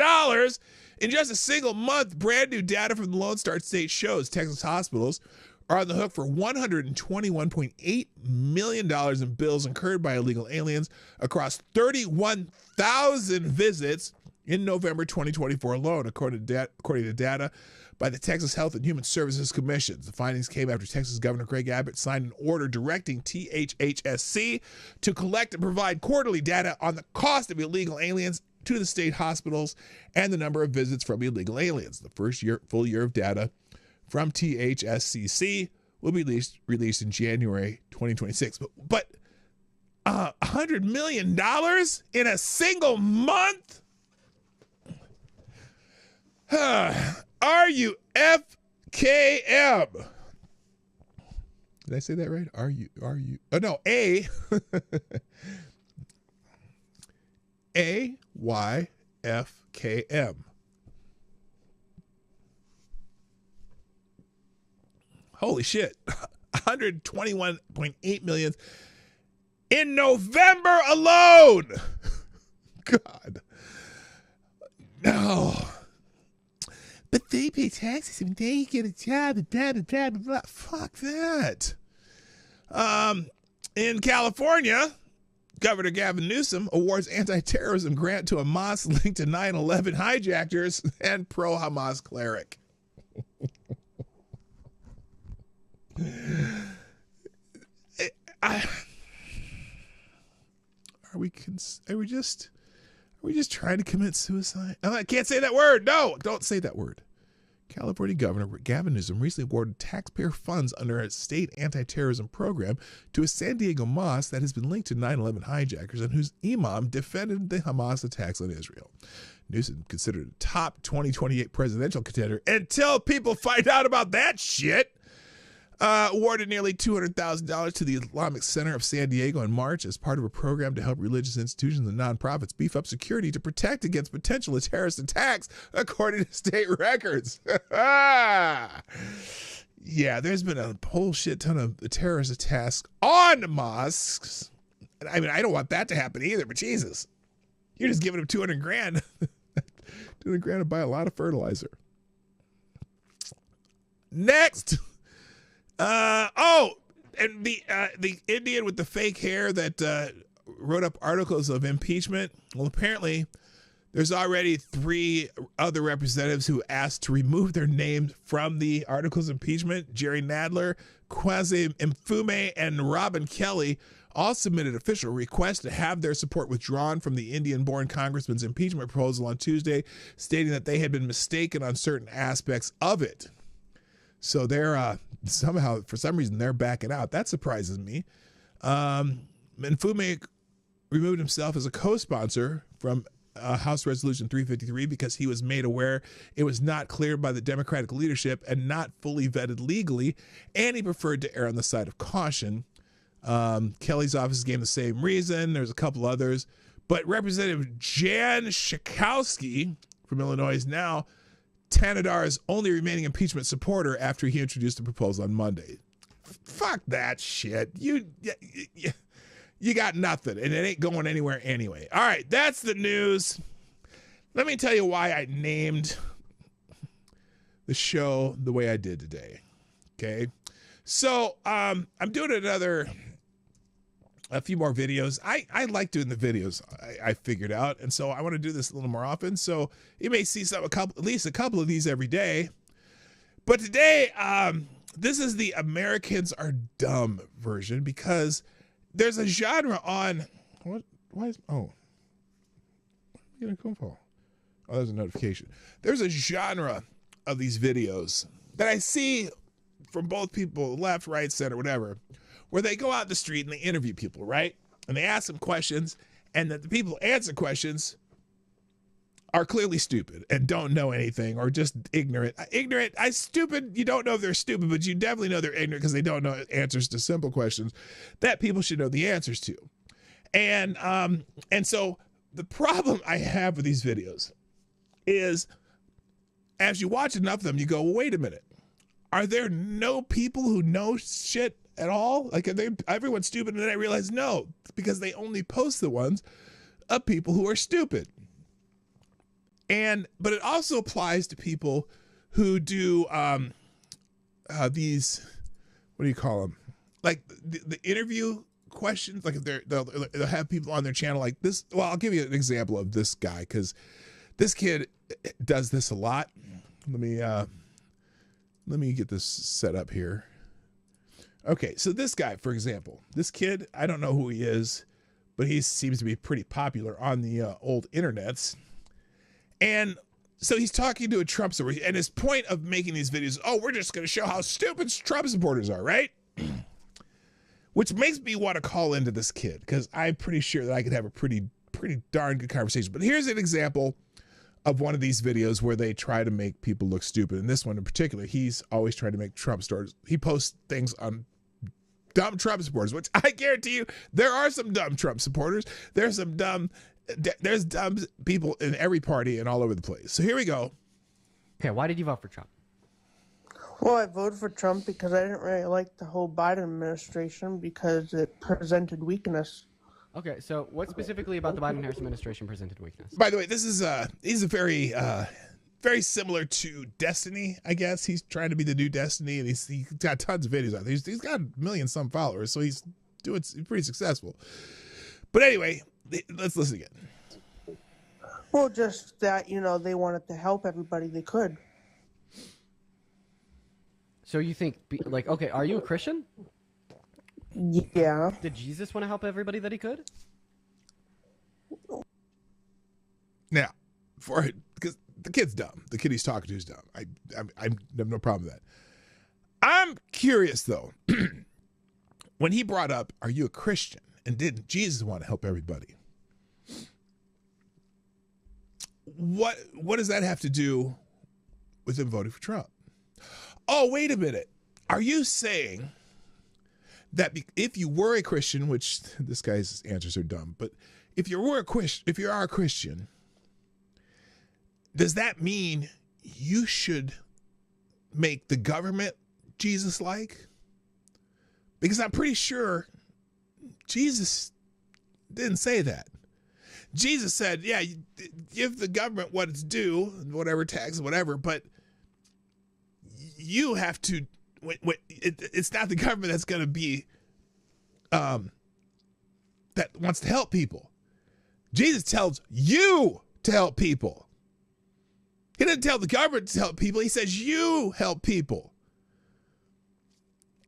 in just a single month. Brand new data from the Lone Star State shows Texas hospitals are on the hook for $121.8 million in bills incurred by illegal aliens across 31,000 visits in November 2024 alone, according to data by the Texas Health and Human Services Commission. The findings came after Texas Governor Greg Abbott signed an order directing THHSC to collect and provide quarterly data on the cost of illegal aliens to the state hospitals and the number of visits from illegal aliens. The first full year of data from THSCC will be released in January 2026. But $100 million in a single month? RUFKM. Did I say that right? Oh no, AYFKM. Holy shit. 121.8 million in November alone. God. No. But they pay taxes and they get a job. Blah, blah, blah, blah. Fuck that. In California, Governor Gavin Newsom awards anti-terrorism grant to a mosque linked to 9/11 hijackers and pro-Hamas cleric. Are we just trying to commit suicide? Oh, I can't say that word. No, don't say that word. California Governor Gavin Newsom recently awarded taxpayer funds under a state anti-terrorism program to a San Diego mosque that has been linked to 9/11 hijackers and whose imam defended the Hamas attacks on Israel. Newsom, considered a top 2028 presidential contender until people find out about that shit, awarded nearly $200,000 to the Islamic Center of San Diego in March as part of a program to help religious institutions and nonprofits beef up security to protect against potential terrorist attacks, according to state records. Yeah, there's been a whole shit ton of terrorist attacks on mosques. I mean, I don't want that to happen either, but Jesus, you're just giving them $200,000. $200,000 to buy a lot of fertilizer. Next. And the Indian with the fake hair that wrote up articles of impeachment. Well, apparently there's already 3 other representatives who asked to remove their names from the articles of impeachment. Jerry Nadler, Kwasi Mfume, and Robin Kelly all submitted official requests to have their support withdrawn from the Indian-born congressman's impeachment proposal on Tuesday, stating that they had been mistaken on certain aspects of it. So they're somehow, for some reason, they're backing out. That surprises me. Mfume removed himself as a co-sponsor from House Resolution 353 because he was made aware it was not cleared by the Democratic leadership and not fully vetted legally, and he preferred to err on the side of caution. Kelly's office gave the same reason. There's a couple others. But Representative Jan Schakowsky from Illinois is now Tanadar's only remaining impeachment supporter after he introduced the proposal on Monday. Fuck that shit. You got nothing, and it ain't going anywhere anyway. All right, that's the news. Let me tell you why I named the show the way I did today. Okay? So, I'm doing a few more videos. I like doing the videos, I figured out, and so I want to do this a little more often. So you may see at least a couple of these every day. But today, this is the Americans Are Dumb version because there's a genre on why is I'm getting a phone call. Oh, there's a notification. There's a genre of these videos that I see from both people, left, right, center, whatever, where they go out in the street and they interview people, right? And they ask them questions, and that the people who answer questions are clearly stupid and don't know anything or just ignorant. Stupid, you don't know if they're stupid, but you definitely know they're ignorant because they don't know answers to simple questions that people should know the answers to. And so the problem I have with these videos is as you watch enough of them, you go, well, wait a minute. Are there no people who know shit at all? Like, are everyone's stupid? And then I realized no, because they only post the ones of people who are stupid. But it also applies to people who do these, what do you call them? Like the interview questions. Like if they'll have people on their channel like this. Well, I'll give you an example of this guy because this kid does this a lot. Let me get this set up here. Okay, so this guy, for example, this kid, I don't know who he is, but he seems to be pretty popular on the old internets. And so he's talking to a Trump supporter, and his point of making these videos, oh, we're just going to show how stupid Trump supporters are, right? Which makes me want to call into this kid, because I'm pretty sure that I could have a pretty darn good conversation. But here's an example of one of these videos where they try to make people look stupid. And this one in particular, he's always trying to make Trump stars. He posts things on dumb Trump supporters, which I guarantee you there are some dumb Trump supporters. There's dumb people in every party and all over the place. So here we go. Okay, why did you vote for Trump? Well, I voted for Trump because I didn't really like the whole Biden administration because it presented weakness. Okay, so what specifically about the Biden-Harris administration presented weakness? By the way, this is he's a very similar to Destiny, I guess. He's trying to be the new Destiny, and he's got tons of videos out there. He's got a million some followers, so he's pretty successful. But anyway, let's listen again. Well, just that, they wanted to help everybody they could. So you think, okay, are you a Christian? Yeah. Did Jesus want to help everybody that he could? Now, because the kid's dumb. The kid he's talking to is dumb. I have no problem with that. I'm curious, though. When he brought up, are you a Christian? And didn't Jesus want to help everybody? What does that have to do with him voting for Trump? Oh, wait a minute. Are you saying that if you were a Christian, which this guy's answers are dumb, but if you are a Christian, does that mean you should make the government Jesus-like? Because I'm pretty sure Jesus didn't say that. Jesus said, yeah, give the government what it's due, whatever tax, whatever, but you have to, it's not the government that's going to be, that wants to help people. Jesus tells you to help people. He doesn't tell the government to help people. He says you help people.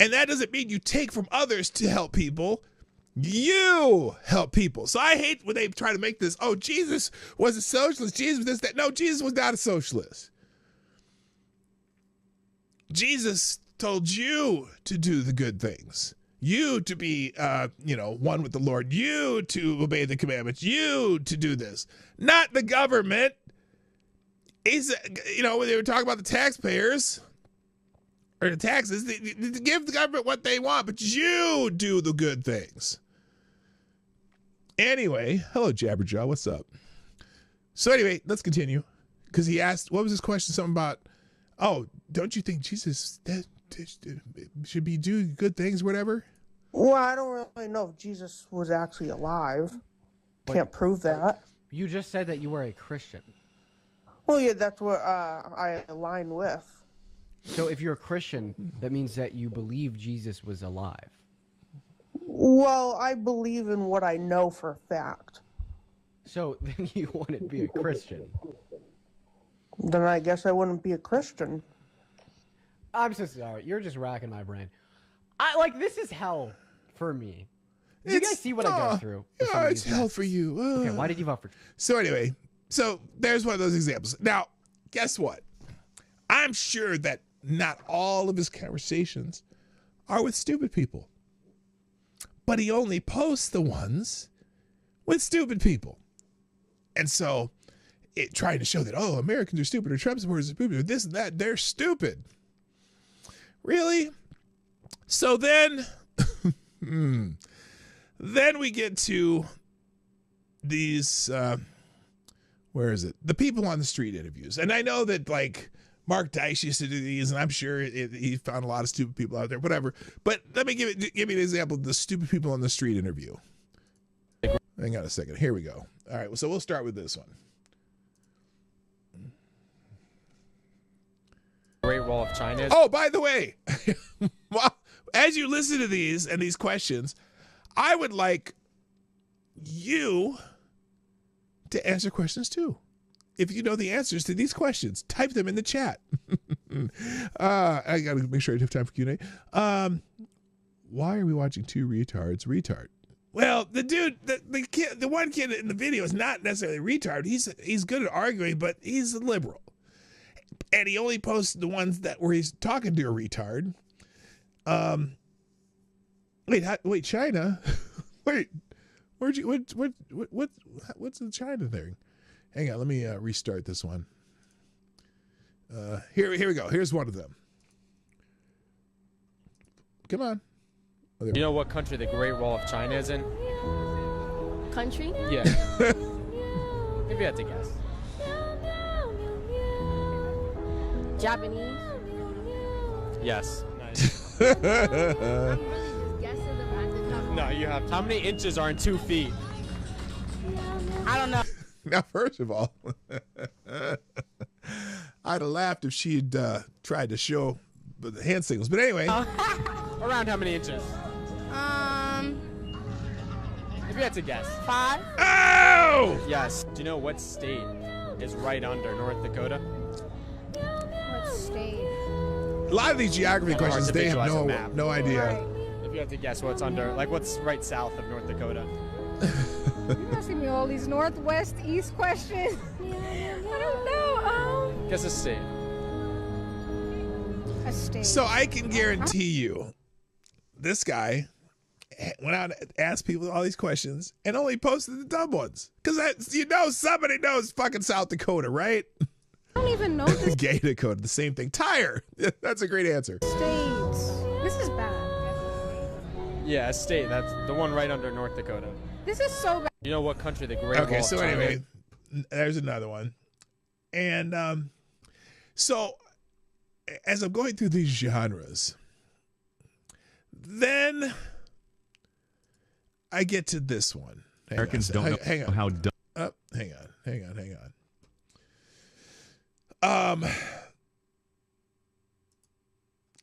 And that doesn't mean you take from others to help people. You help people. So I hate when they try to make this, oh, Jesus was a socialist. Jesus was this, that. No, Jesus was not a socialist. Jesus told you to do the good things. You to be, one with the Lord. You to obey the commandments. You to do this. Not the government. He's, when they were talking about the taxpayers or the taxes, they give the government what they want, but you do the good things. Anyway, hello, Jabberjaw. What's up? So anyway, let's continue. Because he asked, what was his question? Something about, oh, don't you think Jesus should be doing good things or whatever? Well, I don't really know if Jesus was actually alive. Can't prove that. You just said that you were a Christian. Well, yeah, that's what I align with. So if you're a Christian, that means that you believe Jesus was alive. Well, I believe in what I know for a fact. So then you wouldn't be a Christian. Then I guess I wouldn't be a Christian. I'm so sorry. You're just racking my brain. This is hell for me. You guys see what I go through? Yeah, it's hell for you. Okay, why did you vote for Trump? So anyway, there's one of those examples. Now, guess what? I'm sure that not all of his conversations are with stupid people. But he only posts the ones with stupid people. And so, trying to show that, oh, Americans are stupid, or Trump supporters are stupid, or this and that, they're stupid. Really? So then, then we get to these, where is it? The people on the street interviews. And I know that, Mark Dice used to do these, and I'm sure he found a lot of stupid people out there, whatever. But let me give me an example of the stupid people on the street interview. Hang on a second. Here we go. All right, so we'll start with this one. Great Wall of China. Oh, by the way, well, as you listen to these and these questions, I would like you to answer questions too. If you know the answers to these questions, type them in the chat. I got to make sure I have time for Q&A. Why are we watching two retards retard? Well, the dude, the one kid in the video is not necessarily a retard. He's good at arguing, but he's a liberal. And he only posts the ones where he's talking to a retard. Wait, China? Wait, where'd you, what's the China thing? Hang on, let me restart this one. Here we go. Here's one of them. Come on. You know what country the Great Wall of China is in? Country? Yeah. If you had to guess. Japanese? Yes. Nice. No, you have. How many inches are in 2 feet? I don't know. Now, first of all, I'd have laughed if she'd tried to show the hand signals. But anyway. Around how many inches? If you had to guess. 5. Oh! Yes. Do you know what state is right under North Dakota? What state? A lot of these geography questions, they have no idea. Right. If you had to guess what's under, like what's right south of North Dakota? You're asking me all these northwest, east questions. I don't know. Guess a state. A state. So I can guarantee you, this guy went out and asked people all these questions and only posted the dumb ones. Because somebody knows fucking South Dakota, right? I don't even know this. Gay Dakota, the same thing. Tire. That's a great answer. States. This is bad. Yeah, a state. That's the one right under North Dakota. This is so bad. You know what country the Great Wall of so China anyway, is? there's another one. And so as I'm going through these genres, then I get to this one. Americans don't know how dumb. Hang on.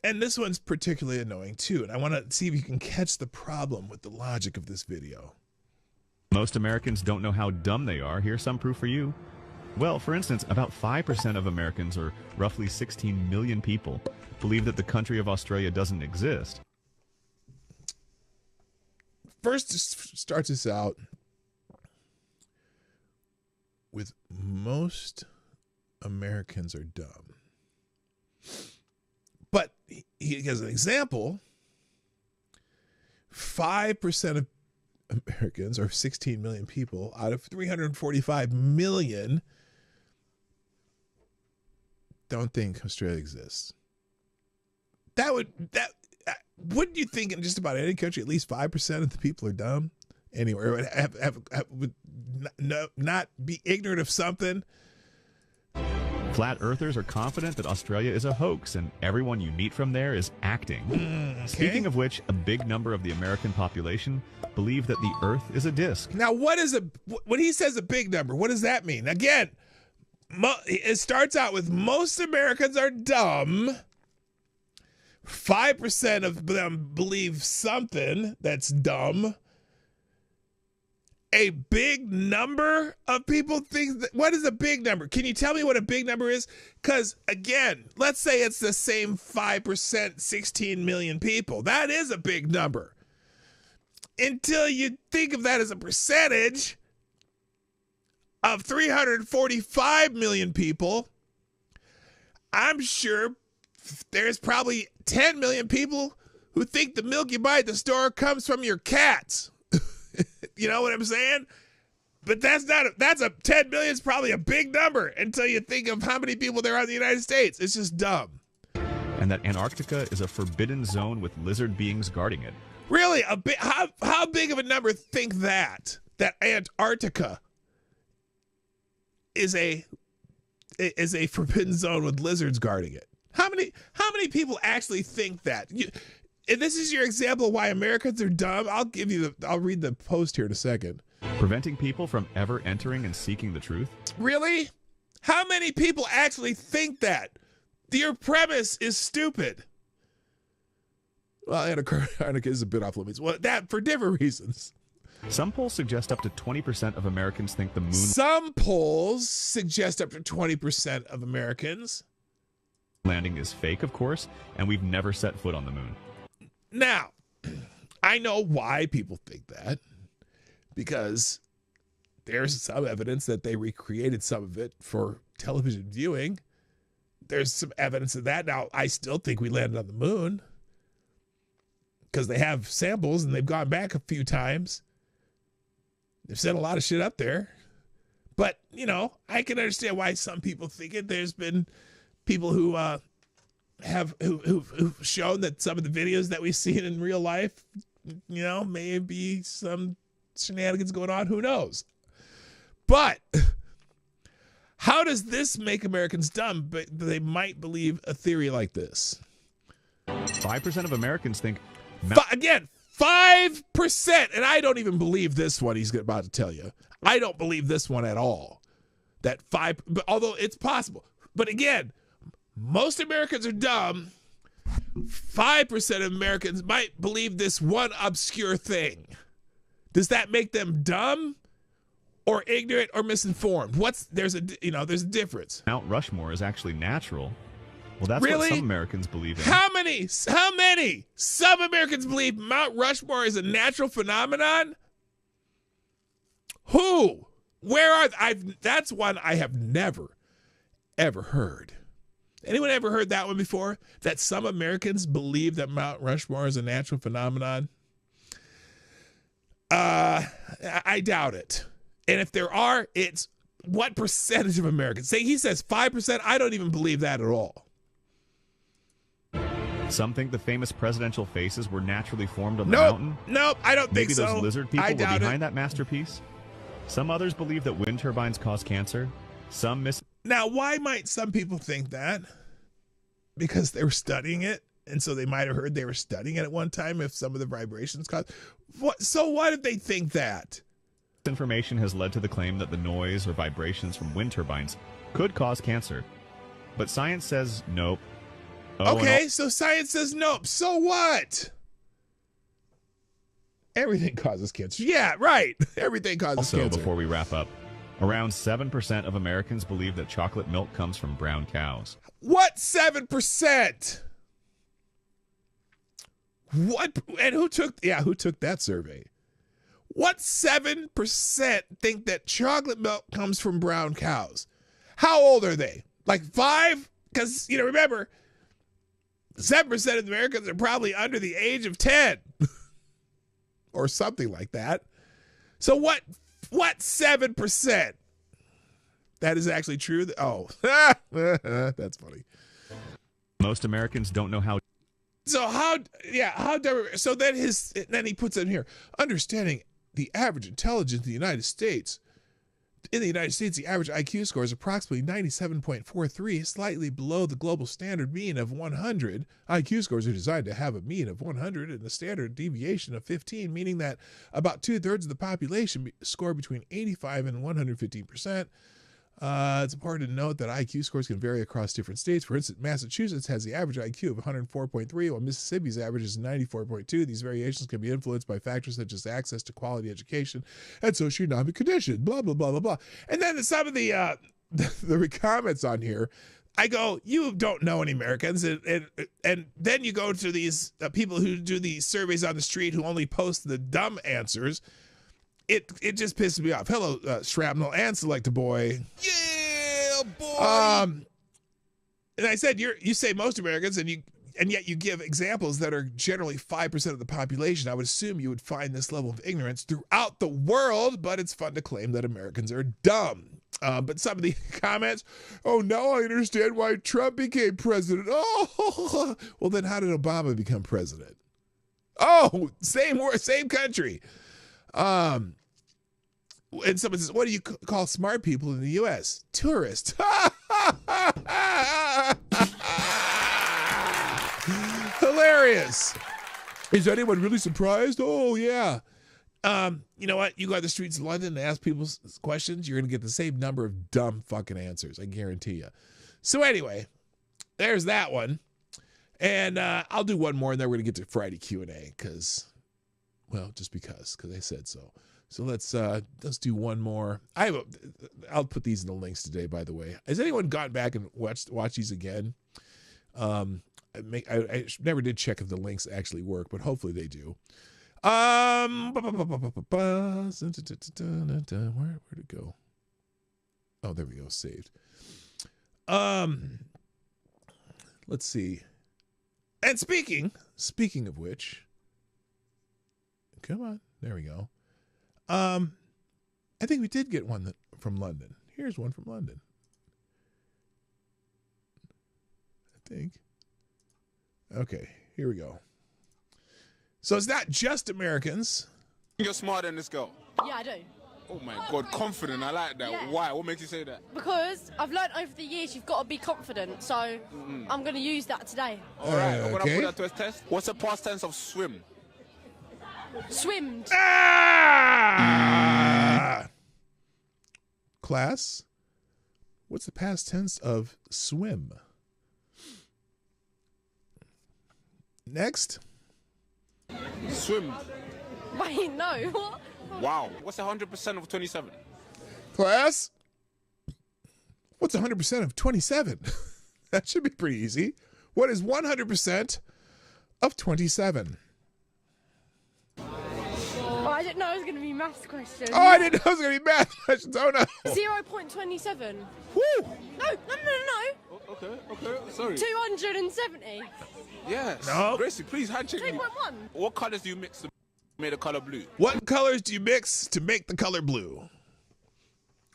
And this one's particularly annoying too. And I want to see if you can catch the problem with the logic of this video. Most Americans don't know how dumb they are. Here's some proof for you. Well, for instance, about 5% of Americans, or roughly 16 million people, believe that the country of Australia doesn't exist. First, starts us out with most Americans are dumb. But he gives an example. 5% of Americans, or 16 million people, out of 345 million, don't think Australia exists. Wouldn't you think in just about any country, at least 5% of the people are dumb? Anywhere would not be ignorant of something. Flat earthers are confident that Australia is a hoax and everyone you meet from there is acting. Okay. Speaking of which, a big number of the American population believe that the earth is a disc. Now, when he says a big number, what does that mean? Again, it starts out with most Americans are dumb. 5% of them believe something that's dumb. A big number of people think that. What is a big number? Can you tell me what a big number is? Because, again, let's say it's the same 5%, 16 million people. That is a big number. Until you think of that as a percentage of 345 million people, I'm sure there's probably 10 million people who think the milk you buy at the store comes from your cats. You know what I'm saying? But that's 10 million is probably a big number until you think of how many people there are in the United States. It's just dumb. And that Antarctica is a forbidden zone with lizard beings guarding it. Really? How big of a number think that Antarctica is is a forbidden zone with lizards guarding it. How many people actually think that? And this is your example of why Americans are dumb. I'll read the post here in a second. Preventing people from ever entering and seeking the truth? Really? How many people actually think that? Your premise is stupid. Well, Antarctica is a bit off limits. Well, that for different reasons. Some polls suggest up to 20% of Americans think the moon... Some polls suggest up to 20% of Americans. Landing is fake, of course, and we've never set foot on the moon. Now, I know why people think that. Because there's some evidence that they recreated some of it for television viewing. There's some evidence of that. Now, I still think we landed on the moon. Because they have samples and they've gone back a few times. They've sent a lot of shit up there. But, you know, I can understand why some people think it. There's been people who who've shown that some of the videos that we've seen in real life, you know, may be some shenanigans going on. Who knows? But how does this make Americans dumb? But they might believe a theory like this. 5% of Americans think... Again, 5%. And I don't even believe this one he's about to tell you. I don't believe this one at all. That 5%, but although it's possible. But again, most Americans are dumb. 5% of Americans might believe this one obscure thing. Does that make them dumb or ignorant or misinformed? There's a difference. Mount Rushmore is actually natural. Well, that's really? what some Americans believe in. How many? Some Americans believe Mount Rushmore is a natural phenomenon? Who? Where are that's one I have never, ever heard. Anyone ever heard that one before? That some Americans believe that Mount Rushmore is a natural phenomenon? I doubt it. And if there are, it's what percentage of Americans? Say he says 5%. I don't even believe that at all. Some think the famous presidential faces were naturally formed on the mountain. Nope, I don't think so. Maybe those lizard people I were doubt behind that masterpiece. Some others believe that wind turbines cause cancer. Now, why might some people think that? Because they were studying it, and so they might have heard they were studying it at one time if some of the vibrations caused... So what if they think that? This information has led to the claim that the noise or vibrations from wind turbines could cause cancer. But science says nope. Okay, so science says nope. So what? Everything causes cancer. Yeah, right. Everything causes cancer. Before we wrap up, around 7% of Americans believe that chocolate milk comes from brown cows. What 7%? What? And who took that survey? What 7% think that chocolate milk comes from brown cows? How old are they? Like 5? Because, remember, 7% of Americans are probably under the age of 10 or something like that. So what 7%? That is actually true. Oh, that's funny. Most Americans don't know how. So so then he puts in here, understanding the average intelligence in the United States. In the United States, the average IQ score is approximately 97.43, slightly below the global standard mean of 100. IQ scores are designed to have a mean of 100 and a standard deviation of 15, meaning that about 2/3 of the population score between 85 and 115%. It's important to note that IQ scores can vary across different states. For instance, Massachusetts has the average IQ of 104.3, while Mississippi's average is 94.2. These variations can be influenced by factors such as access to quality education and socioeconomic conditions, blah, blah, blah, blah, blah. And then some of the comments on here, I go, you don't know any Americans. And then you go to these people who do these surveys on the street who only post the dumb answers. It just pisses me off. Hello, Shrapnel and Select Boy. Yeah, boy. And I said you say most Americans, and yet you give examples that are generally 5% of the population. I would assume you would find this level of ignorance throughout the world, but it's fun to claim that Americans are dumb. But some of the comments, oh, now I understand why Trump became president. Oh, well, then how did Obama become president? Oh, same country. And someone says, what do you call smart people in the U.S.? Tourists. Hilarious. Is anyone really surprised? Oh, yeah. You know what? You go out the streets of London and ask people questions, you're going to get the same number of dumb fucking answers. I guarantee you. So anyway, there's that one. And I'll do one more, and then we're going to get to Friday Q&A because, well, just because I said so. So let's do one more. I'll put these in the links today, by the way. Has anyone gone back and watched these again? I never did check if the links actually work, but hopefully they do. Where'd it go? Oh, there we go. Saved. Let's see. And speaking of which, come on, there we go. I think we did get one from London. Here's one from London. I think. Okay, here we go. So it's not just Americans. You're smarter than this girl. Yeah, I do. Oh my God, confident. I like that. Yeah. Why? What makes you say that? Because I've learned over the years you've got to be confident. So I'm going to use that today. All right, I'm going to put that to a test. What's the past tense of swim? Swimmed. Class, what's the past tense of swim? Next. Swim. Wait, no. What? Wow. What's 100% of 27? Class, what's 100% of 27? That should be pretty easy. What is 100% of 27? Oh, I didn't know it was going to be maths questions. Oh, I didn't know it was going to be math questions. Oh, no. 0.27. Woo! No. Okay, sorry. 270. Yes. No. Gracie, please handshake me. 2.1. What colors do you mix to make the color blue? What colors do you mix to make the color blue?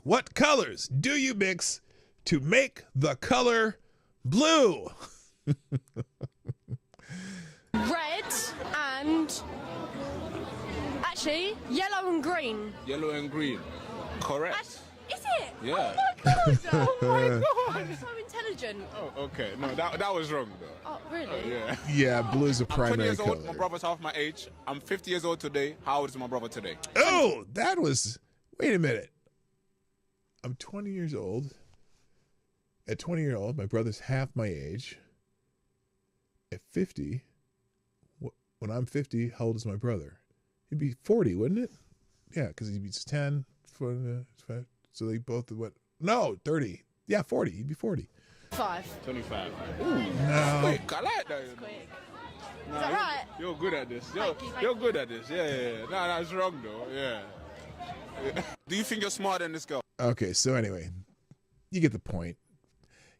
What colors do you mix to make the color blue? Red and... Actually, yellow and green. Yellow and green. Correct. Is it? Yeah. Oh my God. Oh my God. I'm so intelligent. Oh, okay. No, that was wrong, though. Oh, really? Yeah. Yeah, blue's a I'm 20 primary years old. color. My brother's half my age. I'm 50 years old today. How old is my brother today? Oh, that was... Wait a minute. I'm 20 years old. At 20 years old, my brother's half my age. At 50, when I'm 50, how old is my brother? He'd be 40, wouldn't it? Yeah, because he'd be 10, 5, so they both what? No, 30. Yeah, 40. He'd be 40. 25. Ooh, no. Quick. I like that. Is that right? You're good at this. Thank You're you. good at this. Yeah. No, that's wrong, though. Yeah. Do you think you're smarter than this girl? Okay, so anyway, you get the point.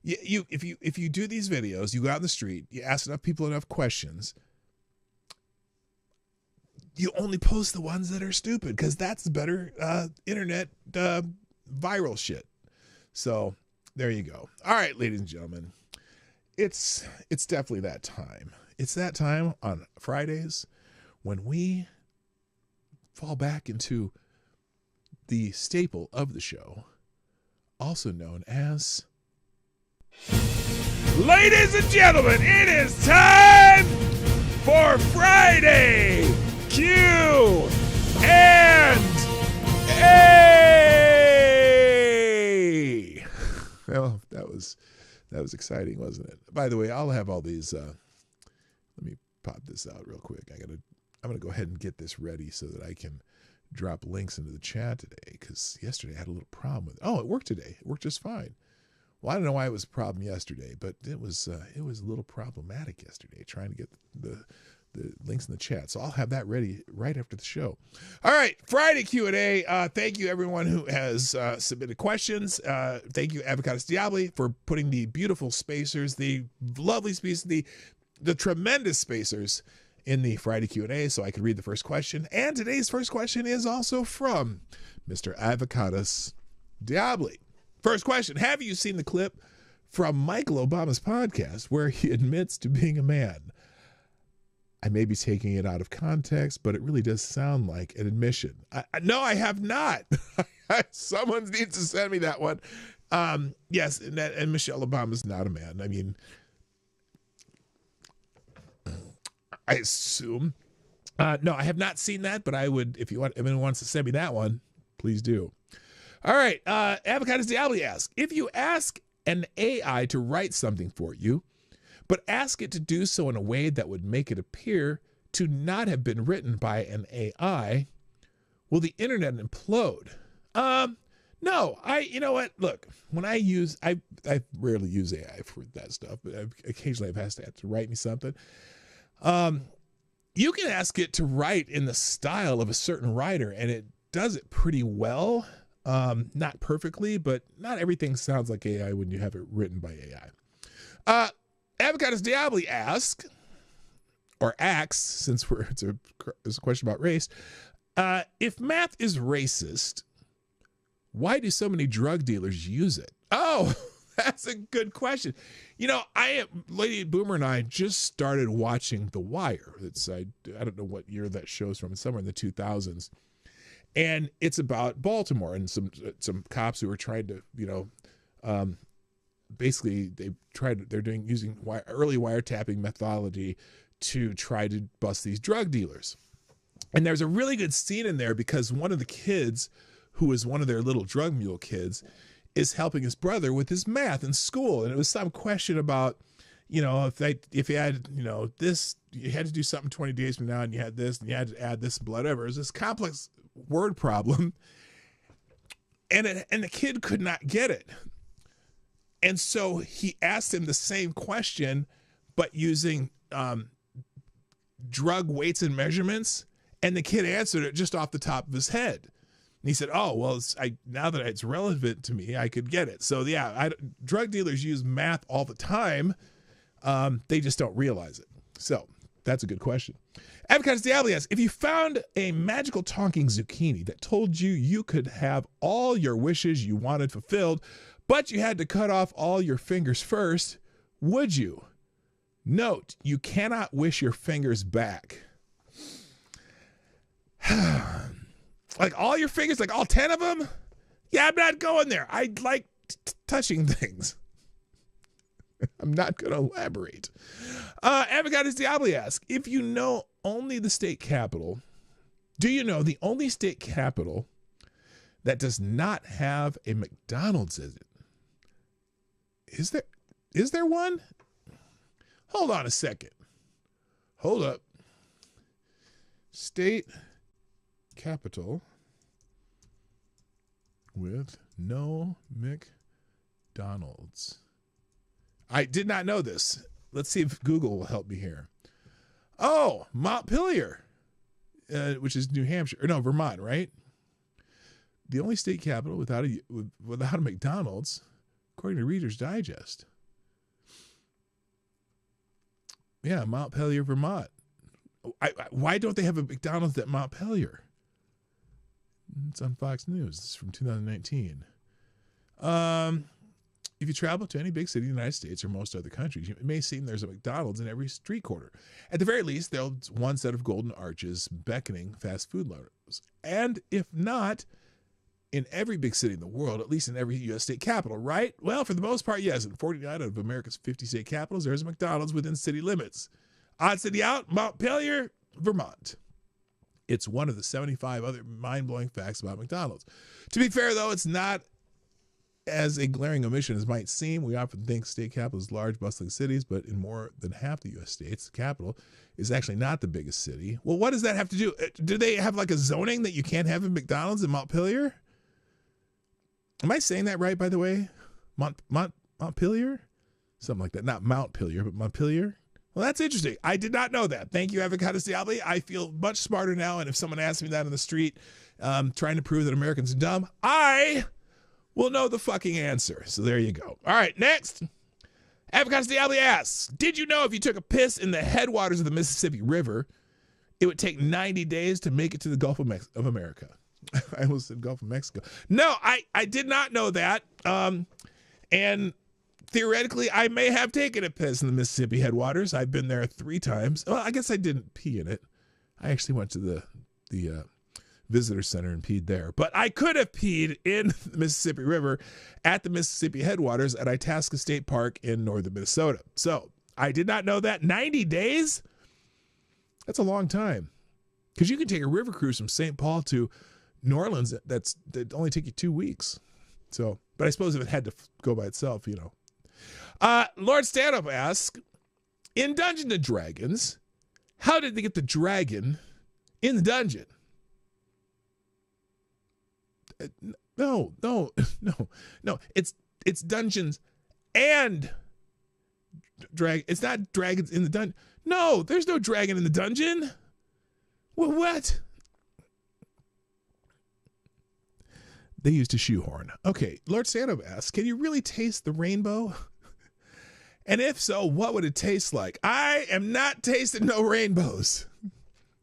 If you do these videos, you go out in the street, you ask enough people enough questions, you only post the ones that are stupid because that's the better internet viral shit. So there you go. All right, ladies and gentlemen, it's definitely that time. It's that time on Fridays when we fall back into the staple of the show, also known as... Ladies and gentlemen, it is time for Friday Q and A. Well, that was exciting, wasn't it? By the way, I'll have all these. Let me pop this out real quick. I'm gonna go ahead and get this ready so that I can drop links into the chat today. Because yesterday I had a little problem with it. Oh, it worked today. It worked just fine. Well, I don't know why it was a problem yesterday, but it was a little problematic yesterday trying to get the links in the chat. So I'll have that ready right after the show. All right, Friday Q&A. Thank you, everyone who has submitted questions. Thank you, Avocados Diabli, for putting the beautiful spacers, the lovely spacers, the tremendous spacers in the Friday Q&A so I could read the first question. And today's first question is also from Mr. Avocados Diabli. First question, have you seen the clip from Michael Obama's podcast where he admits to being a man? I may be taking it out of context, but it really does sound like an admission. No, I have not. Someone needs to send me that one. Yes, and Michelle Obama's not a man. I mean, I assume. No, I have not seen that, but I would, if anyone wants to send me that one, please do. All right, Avocados Diablo asks, if you ask an AI to write something for you, but ask it to do so in a way that would make it appear to not have been written by an AI, will the internet implode? No, you know what? Look, when I rarely use AI for that stuff, but occasionally I've had to write me something. You can ask it to write in the style of a certain writer, and it does it pretty well. Not perfectly, but not everything sounds like AI when you have it written by AI. Avocados Diablo asks, since it's a question about race, if math is racist, why do so many drug dealers use it? Oh, that's a good question. You know, Lady Boomer and I just started watching The Wire. I don't know what year that show's from. It's somewhere in the 2000s. And it's about Baltimore and some cops who are trying to, basically using early wiretapping methodology to try to bust these drug dealers. And there's a really good scene in there because one of the kids, who is one of their little drug mule kids, is helping his brother with his math in school. And it was some question about, if you had, this, you had to do something 20 days from now, and you had this, and you had to add this, whatever. It was this complex word problem. And the kid could not get it. And so he asked him the same question, but using drug weights and measurements. And the kid answered it just off the top of his head. And he said, oh, well, now that it's relevant to me, I could get it. So, yeah, drug dealers use math all the time. They just don't realize it. So that's a good question. Avocados Diablo asks, if you found a magical talking zucchini that told you could have all your wishes you wanted fulfilled, but you had to cut off all your fingers first, would you? Note, you cannot wish your fingers back. Like all your fingers, like all 10 of them? Yeah, I'm not going there. I like touching things. I'm not going to elaborate. Avocados Diablo asks, if you know only the state capital, do you know the only state capital that does not have a McDonald's in it? Is there one? Hold on a second. Hold up. State capital with no McDonald's. I did not know this. Let's see if Google will help me here. Oh, Montpelier, which is New Hampshire. Or no, Vermont, right? The only state capital without a McDonald's, according to Reader's Digest. Yeah, Montpelier, Vermont. Why don't they have a McDonald's at Montpelier? It's on Fox News. This is from 2019. If you travel to any big city in the United States or most other countries, it may seem there's a McDonald's in every street corner. At the very least, there's one set of golden arches beckoning fast food lovers. And if not, in every big city in the world, at least in every U.S. state capital, right? Well, for the most part, yes. In 49 out of America's 50 state capitals, there's a McDonald's within city limits. Odd city out, Montpelier, Vermont. It's one of the 75 other mind-blowing facts about McDonald's. To be fair, though, it's not as a glaring omission as might seem. We often think state capitals are large, bustling cities, but in more than half the U.S. states, the capital is actually not the biggest city. Well, what does that have to do? Do they have like a zoning that you can't have a McDonald's in Montpelier? Am I saying that right, by the way? Montpelier? Something like that. Not Montpelier, but Montpelier. Well, that's interesting. I did not know that. Thank you, Avocados Diablo. I feel much smarter now, and if someone asks me that on the street, trying to prove that Americans are dumb, I will know the fucking answer. So there you go. All right, next. Avocados Diablo asks, did you know if you took a piss in the headwaters of the Mississippi River, it would take 90 days to make it to the Gulf of America? I almost said Gulf of Mexico. No, I did not know that. And theoretically, I may have taken a piss in the Mississippi headwaters. I've been there 3 times. Well, I guess I didn't pee in it. I actually went to the visitor center and peed there. But I could have peed in the Mississippi River at the Mississippi headwaters at Itasca State Park in northern Minnesota. So I did not know that. 90 days? That's a long time. Because you can take a river cruise from St. Paul to New Orleans that only take you 2 weeks. So, but I suppose if it had to go by itself, you know. Lord Stanhope asks, in Dungeons & Dragons, how did they get the dragon in the dungeon? No. It's dungeons and drag. It's not dragons in the dungeon. No, there's no dragon in the dungeon. What? They used a shoehorn. Okay, Lord Stanhope asks, can you really taste the rainbow? And if so, what would it taste like? I am not tasting no rainbows.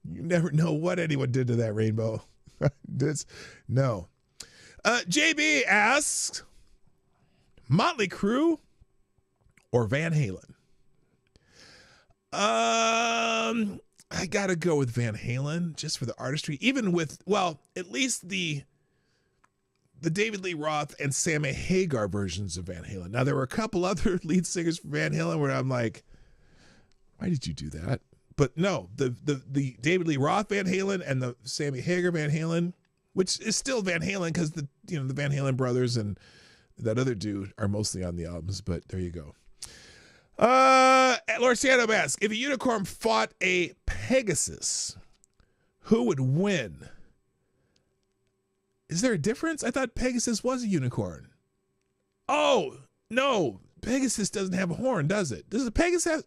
You never know what anyone did to that rainbow. No. JB asks, Motley Crue or Van Halen? I gotta go with Van Halen just for the artistry. Even with, well, at least the David Lee Roth and Sammy Hagar versions of Van Halen. Now, there were a couple other lead singers for Van Halen where I'm like, why did you do that? But no, the David Lee Roth Van Halen and the Sammy Hagar Van Halen, which is still Van Halen because the Van Halen brothers and that other dude are mostly on the albums, but there you go. Lord Stanhope asks, if a unicorn fought a Pegasus, who would win? Is there a difference? I thought Pegasus was a unicorn. Oh, no. Pegasus doesn't have a horn, does it? Does Pegasus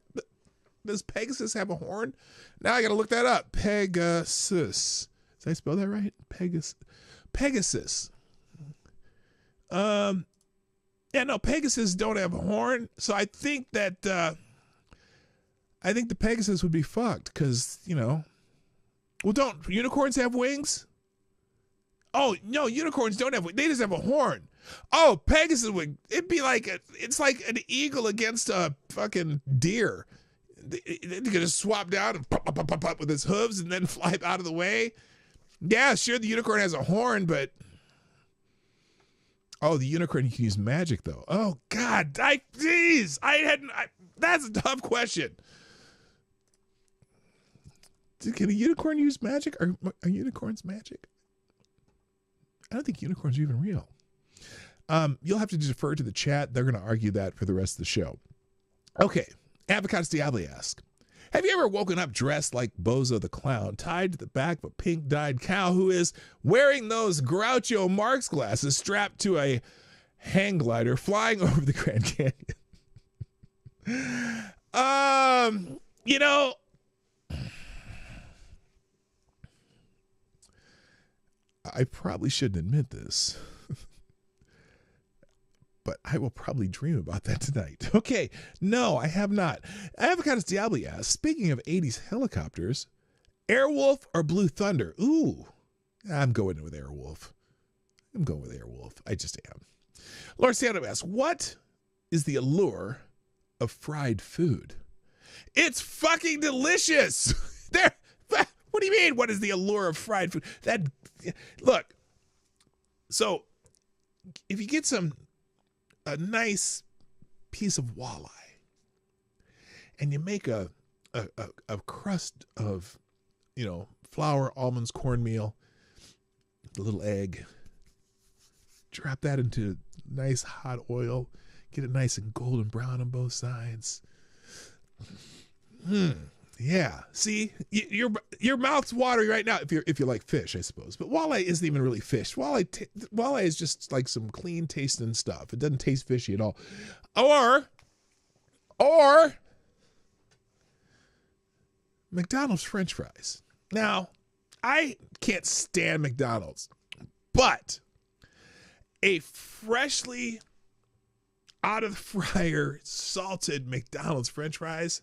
have a horn? Now I got to look that up. Pegasus. Did I spell that right? Pegasus. Yeah, no, Pegasus don't have a horn. So I think that the Pegasus would be fucked because, well, don't unicorns have wings? Oh, no, unicorns don't have wings. They just have a horn. Oh, Pegasus would, it'd be like, it's like an eagle against a fucking deer. They're going to swap down and pop with his hooves and then fly out of the way. Yeah, sure, the unicorn has a horn, but... Oh, the unicorn can use magic, though. Oh, God. That's a tough question. Can a unicorn use magic? Are unicorns magic? I don't think unicorns are even real. You'll have to defer to the chat. They're going to argue that for the rest of the show. Okay. Avocados Diablo asks, have you ever woken up dressed like Bozo the Clown, tied to the back of a pink-dyed cow who is wearing those Groucho Marx glasses strapped to a hang glider flying over the Grand Canyon? I probably shouldn't admit this, but I will probably dream about that tonight. Okay, no, I have not. Avocados Diablo asks, speaking of 80s helicopters, Airwolf or Blue Thunder? Ooh, I'm going with Airwolf. I just am. Lord Santa asks, what is the allure of fried food? It's fucking delicious. What do you mean? What is the allure of fried food? Look, so if you get a nice piece of walleye and you make a crust of, flour, almonds, cornmeal, a little egg, drop that into nice hot oil, get it nice and golden brown on both sides. Yeah. See, your mouth's watering right now if you like fish, I suppose. But walleye isn't even really fish. Walleye is just like some clean tasting stuff. It doesn't taste fishy at all. Or McDonald's French fries. Now, I can't stand McDonald's, but a freshly out of the fryer salted McDonald's French fries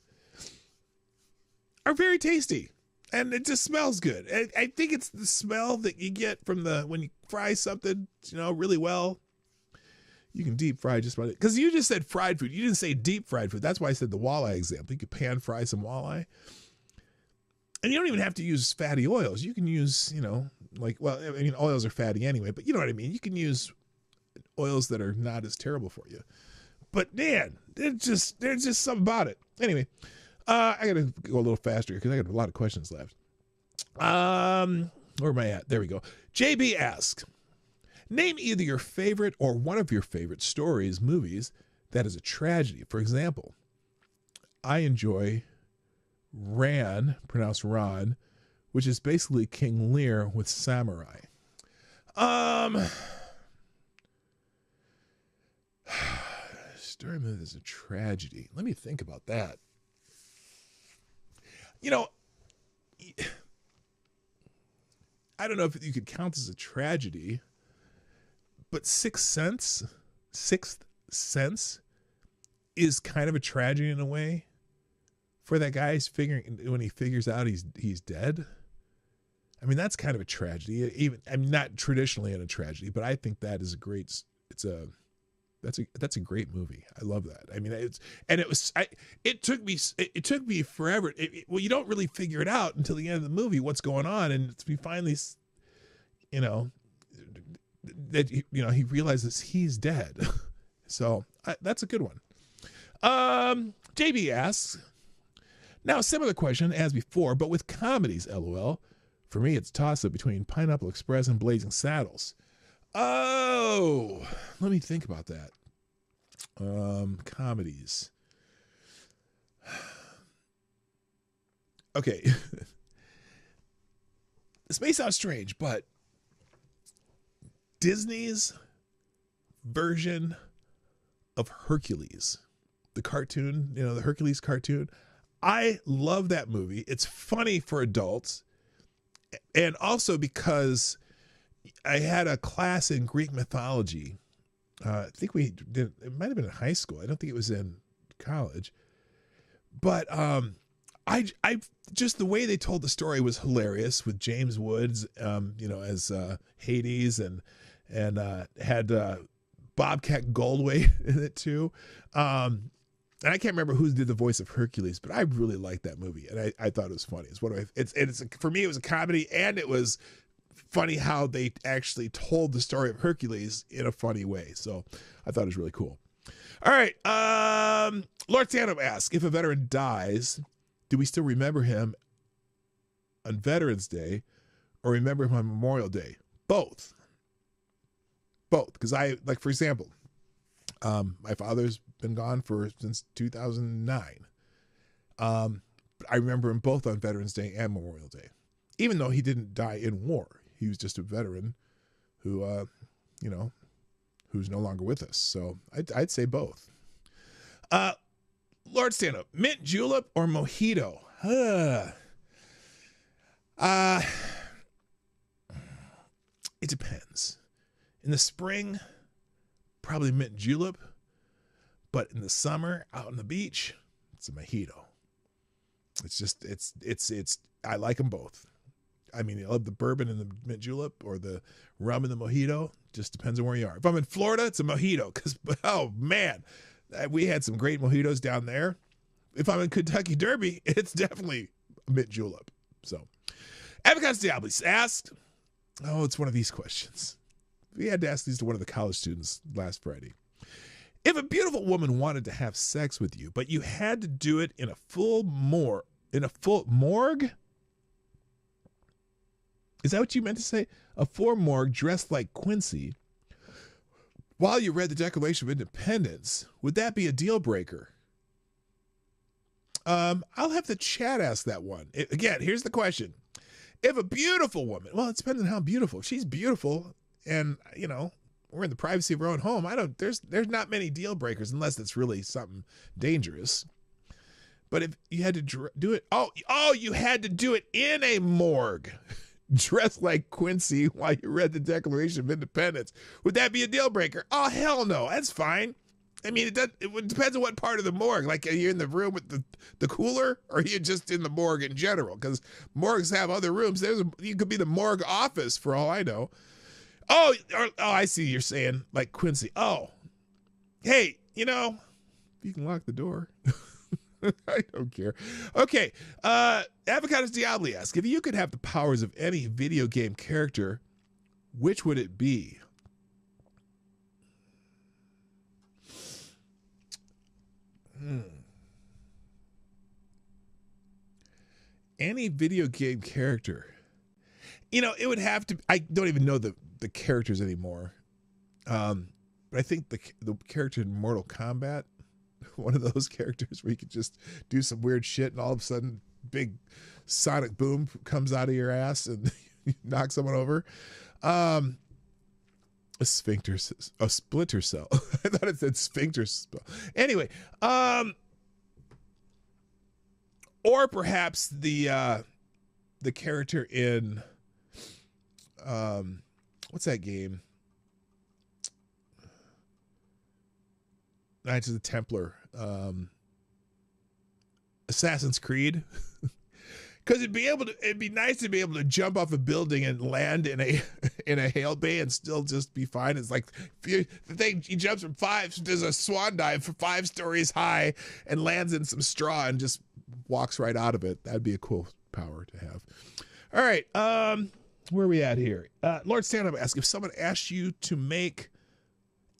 are very tasty, and it just smells good. I think it's the smell that you get from when you fry something, really well. You can deep fry just about it. Because you just said fried food. You didn't say deep fried food. That's why I said the walleye example. You could pan fry some walleye. And you don't even have to use fatty oils. You can use, like, well, I mean, oils are fatty anyway, but you know what I mean. You can use oils that are not as terrible for you. But man, there's just something about it. Anyway, I gotta go a little faster because I got a lot of questions left. Where am I at? There we go. JB asks, name either your favorite or one of your favorite stories, movies that is a tragedy. For example, I enjoy Ran, pronounced Ron, which is basically King Lear with samurai. Story movie is a tragedy. Let me think about that. You know, I don't know if you could count as a tragedy, but Sixth Sense is kind of a tragedy in a way for that guy when he figures out he's dead. I mean, that's kind of a tragedy. Even I'm not traditionally in a tragedy, but I think that is that's a great movie. I love that. I mean, it took me forever. Well, you don't really figure it out until the end of the movie what's going on, and we finally, that he realizes he's dead. So that's a good one. JB asks, now a similar question as before, but with comedies. LOL. For me, it's toss up between Pineapple Express and Blazing Saddles. Oh, let me think about that. Comedies. Okay. This may sound strange, but Disney's version of Hercules, the cartoon, the Hercules cartoon, I love that movie. It's funny for adults, and also because I had a class in Greek mythology. I think we did. It might have been in high school. I don't think it was in college. But I just the way they told the story was hilarious with James Woods, as Hades, and had Bobcat Goldthwait in it too. And I can't remember who did the voice of Hercules, but I really liked that movie, and I thought it was funny. It's for me, it was a comedy, and it was funny how they actually told the story of Hercules in a funny way. So I thought it was really cool. All right. Lord Sanum asks, if a veteran dies, do we still remember him on Veterans Day or remember him on Memorial Day? Both. Because for example, my father's been gone since 2009. But I remember him both on Veterans Day and Memorial Day, even though he didn't die in war. He was just a veteran who, who's no longer with us. So I'd say both. Lord Stand-Up, mint julep or mojito? It depends. In the spring, probably mint julep. But in the summer, out on the beach, it's a mojito. I like them both. I mean, I love the bourbon and the mint julep or the rum and the mojito. Just depends on where you are. If I'm in Florida, it's a mojito because, oh man, we had some great mojitos down there. If I'm in Kentucky Derby, it's definitely a mint julep. So, Avocats Diablis asked, it's one of these questions. We had to ask these to one of the college students last Friday. If a beautiful woman wanted to have sex with you, but you had to do it in a full morgue? Is that what you meant to say? A full morgue dressed like Quincy while you read the Declaration of Independence, would that be a deal breaker? I'll have the chat ask that one. Again, here's the question. If a beautiful woman, well, it depends on how beautiful. If she's beautiful and, we're in the privacy of our own home, there's not many deal breakers unless it's really something dangerous. But if you had to do it, you had to do it in a morgue, dressed like Quincy while you read the Declaration of Independence, would that be a deal breaker? Oh, hell no, that's fine. I mean, it depends on what part of the morgue. Like, are you in the room with the cooler, or are you just in the morgue in general? Because morgues have other rooms. You could be the morgue office for all I know. Oh, I see. You're saying like Quincy. Oh, hey, you can lock the door. I don't care. Okay. Avocados Diabli asks, if you could have the powers of any video game character, which would it be? Any video game character. You know, it would have to, I don't even know the characters anymore. But I think the character in Mortal Kombat, one of those characters where you could just do some weird shit and all of a sudden big sonic boom comes out of your ass and you knock someone over. A sphincter, a splinter cell. I thought it said sphincter spell. Anyway, or perhaps the character in what's that game? Knights of the Templar, Assassin's Creed. Because it'd be nice to be able to jump off a building and land in a hail bay and still just be fine. It's like the thing, he jumps from does a swan dive for 5 stories high and lands in some straw and just walks right out of it. That'd be a cool power to have. All right, where are we at here? Lord Stanhope asks, if someone asked you to make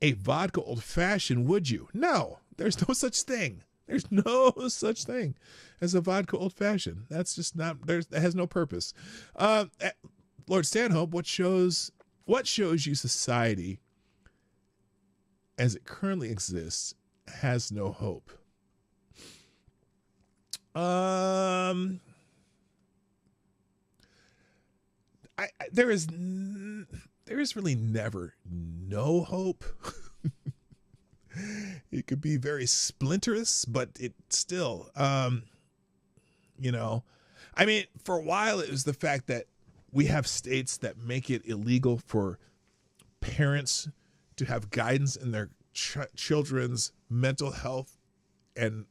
a vodka old fashioned, would you? No, there's no such thing. There's no such thing as a vodka old fashioned. That's just not, that has no purpose. Lord Stanhope, what shows you society as it currently exists has no hope? There is really never no hope. It could be very splinterous, but it still, you know, I mean, for a while it was the fact that we have states that make it illegal for parents to have guidance in their children's mental health and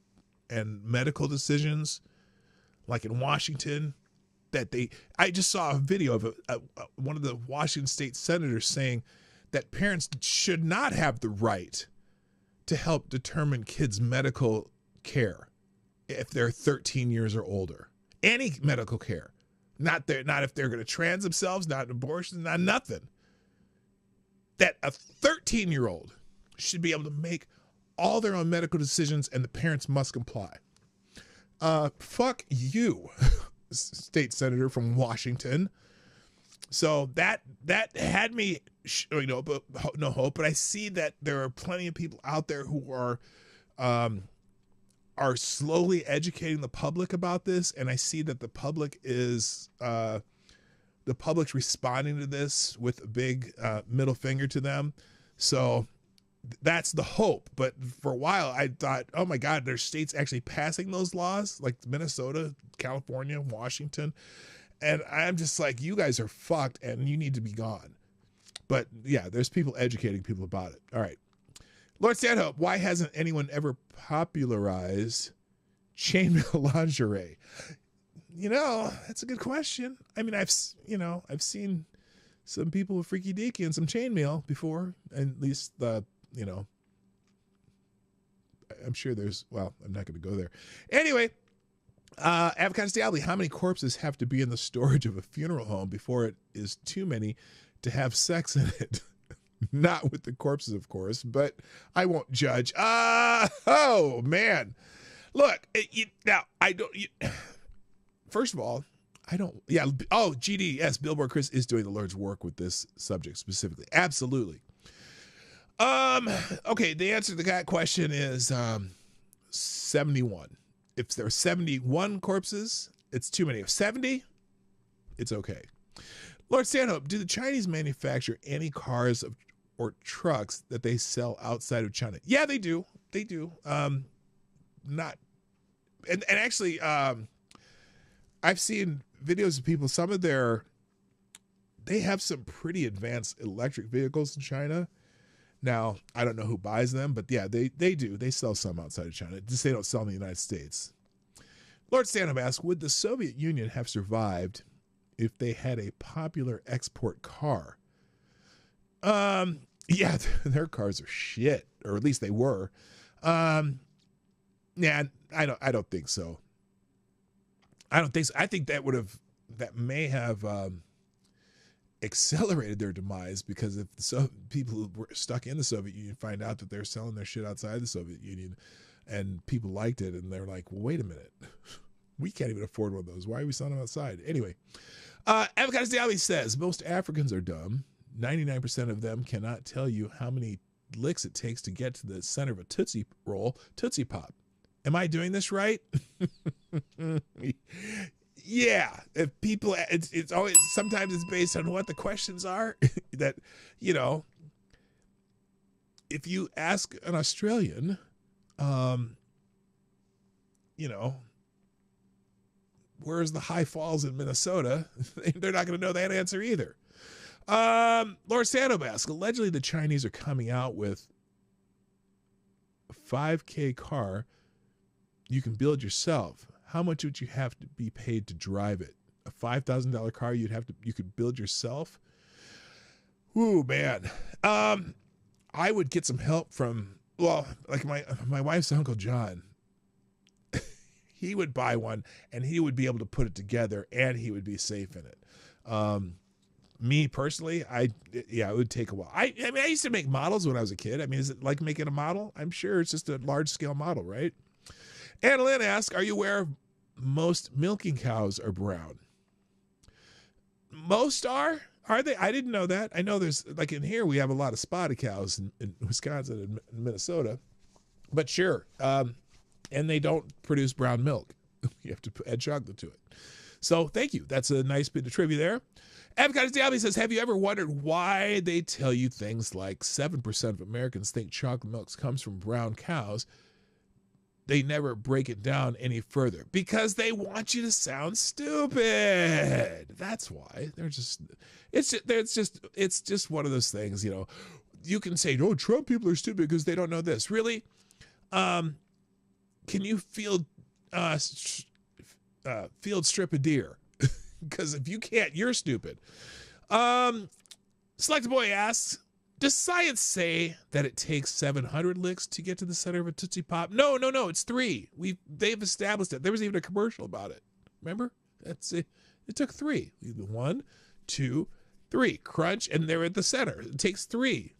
medical decisions, like in Washington. I just saw a video of one of the Washington state senators saying that parents should not have the right to help determine kids' medical care if they're 13 years or older. Any medical care. Not if they're going to trans themselves, not abortion, not nothing. That a 13-year-old should be able to make all their own medical decisions and the parents must comply. Fuck you, state senator from Washington. So that had me, but no hope. But I see that there are plenty of people out there who are slowly educating the public about this, and I see that the public's responding to this with a big middle finger to them. So that's the hope. But for a while, I thought, oh my God, there's states actually passing those laws, like Minnesota, California, Washington. And I'm just like, you guys are fucked and you need to be gone. But yeah, there's people educating people about it. All right. Lord Stanhope, why hasn't anyone ever popularized chainmail lingerie? You know, that's a good question. I mean, I've seen some people with freaky deaky and some chainmail before, at least I'm sure there's, well, I'm not going to go there. Anyway, Avocados Diabli, how many corpses have to be in the storage of a funeral home before it is too many to have sex in it? Not with the corpses, of course, but I won't judge. Oh man, look, first of all, I don't, yeah. Oh, GD, yes, Billboard Chris is doing the Lord's work with this subject specifically. Absolutely. Okay, the answer to that question is 71. If there are 71 corpses, it's too many. If 70, it's okay. Lord Stanhope, do the Chinese manufacture any cars or trucks that they sell outside of China? Yeah, they do. They do. Actually, I've seen videos of people, they have some pretty advanced electric vehicles in China. Now, I don't know who buys them, but yeah, they do. They sell some outside of China. Just they don't sell in the United States. Lord Stanhope asks, would the Soviet Union have survived if they had a popular export car? Yeah, their cars are shit, or at least they were. Yeah, I don't think so. I don't think so. I think that may have accelerated their demise, because if people who were stuck in the Soviet Union find out that they're selling their shit outside the Soviet Union, and people liked it, and they're like, well, wait a minute, we can't even afford one of those. Why are we selling them outside? Anyway, Avocados Daily says most Africans are dumb. 99% of them cannot tell you how many licks it takes to get to the center of a Tootsie Roll, Tootsie Pop. Am I doing this right? Yeah, if people, it's always, sometimes it's based on what the questions are. That, you know, if you ask an Australian, you know, where's the high falls in Minnesota, they're not going to know that answer either. Laura Sandobask, allegedly the Chinese are coming out with a $5,000 car you can build yourself. How much would you have to be paid to drive it? A $5,000 car you could build yourself? Ooh, man. I would get some help from, well, like my wife's Uncle John. He would buy one, and he would be able to put it together, and he would be safe in it. Me personally, it would take a while. I mean, I used to make models when I was a kid. I mean, is it like making a model? I'm sure it's just a large scale model, right? Anna Lynn asks, are you aware most milking cows are brown? Most are they? I didn't know that. I know there's, like in here, we have a lot of spotted cows in Wisconsin and Minnesota, but sure. And they don't produce brown milk. You have to add chocolate to it. So thank you. That's a nice bit of trivia there. Avocados Diablo says, have you ever wondered why they tell you things like 7% of Americans think chocolate milk comes from brown cows? They never break it down any further because they want you to sound stupid. That's why. It's just one of those things, you know. You can say, "Oh, Trump people are stupid because they don't know this." Really? Can you field strip a deer? Because if you can't, you're stupid. Select Boy asks, does science say that it takes 700 licks to get to the center of a Tootsie Pop? No, it's 3. They've established it. There was even a commercial about it. Remember? That's it. It took 3. 1, 2, 3. Crunch, and they're at the center. It takes 3.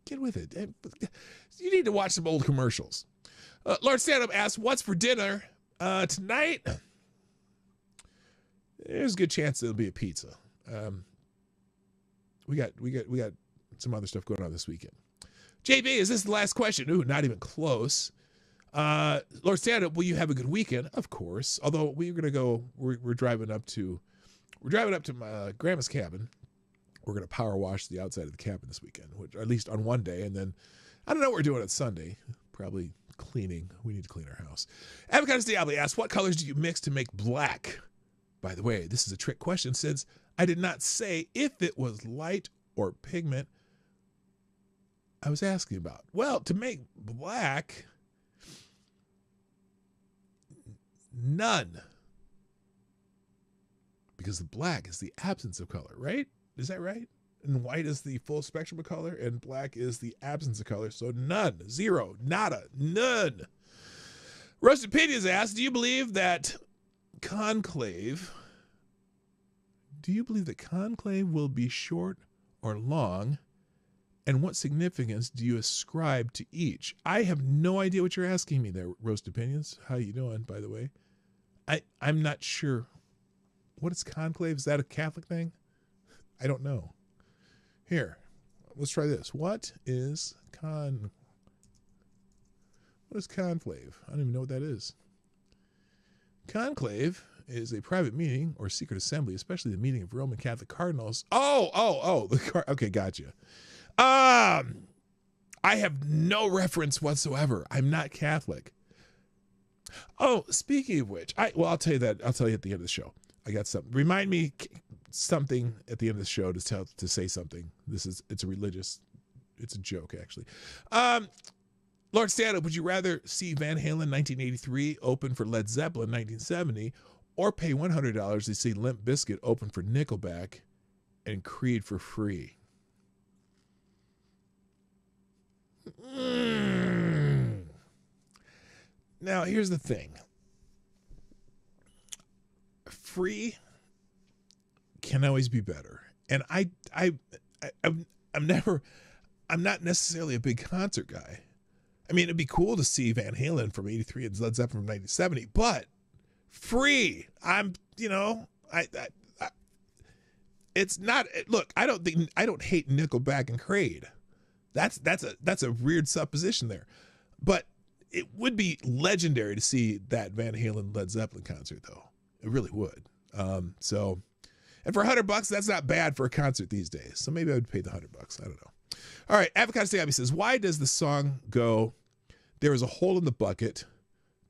Get with it. You need to watch some old commercials. Lord Stand-Up asks, what's for dinner tonight? There's a good chance it'll be a pizza. We got some other stuff going on this weekend. JB, is this the last question? Ooh, not even close. Lord Stand-Up, will you have a good weekend? Of course. Although we're driving up to my grandma's cabin. We're gonna power wash the outside of the cabin this weekend, which at least on one day, and then I don't know what we're doing on Sunday. Probably cleaning. We need to clean our house. Avocados Diablo asks, what colors do you mix to make black? By the way, this is a trick question since I did not say if it was light or pigment I was asking about. Well, to make black, none. Because the black is the absence of color, right? Is that right? And white is the full spectrum of color, and black is the absence of color. So none, 0, nada, none. Roasted Opinions asks, do you believe that conclave will be short or long? And what significance do you ascribe to each? I have no idea what you're asking me there, Roast Opinions. How you doing, by the way? I'm not sure. What is conclave? Is that a Catholic thing? I don't know. Here, let's try this. What is conclave? I don't even know what that is. Conclave is a private meeting or secret assembly, especially the meeting of Roman Catholic cardinals. Okay, gotcha. I have no reference whatsoever. I'm not Catholic. Oh, speaking of which, I'll tell you that. I'll tell you at the end of the show. I got something. Remind me something at the end of the show to say something. It's a joke actually. Lord Stand-Up, would you rather see Van Halen 1983 open for Led Zeppelin 1970, or pay $100 to see Limp Bizkit open for Nickelback and Creed for free? Now, here's the thing. Free can always be better. And I'm not necessarily a big concert guy. I mean, it'd be cool to see Van Halen from 83 and Led Zeppelin from 1970, but free. It's not, look, I don't hate Nickelback and Creed. That's a weird supposition there. But it would be legendary to see that Van Halen Led Zeppelin concert, though. It really would. And for $100, that's not bad for a concert these days. So maybe I would pay the $100. I don't know. All right, Avocado Stabby says, why does the song go, there is a hole in the bucket,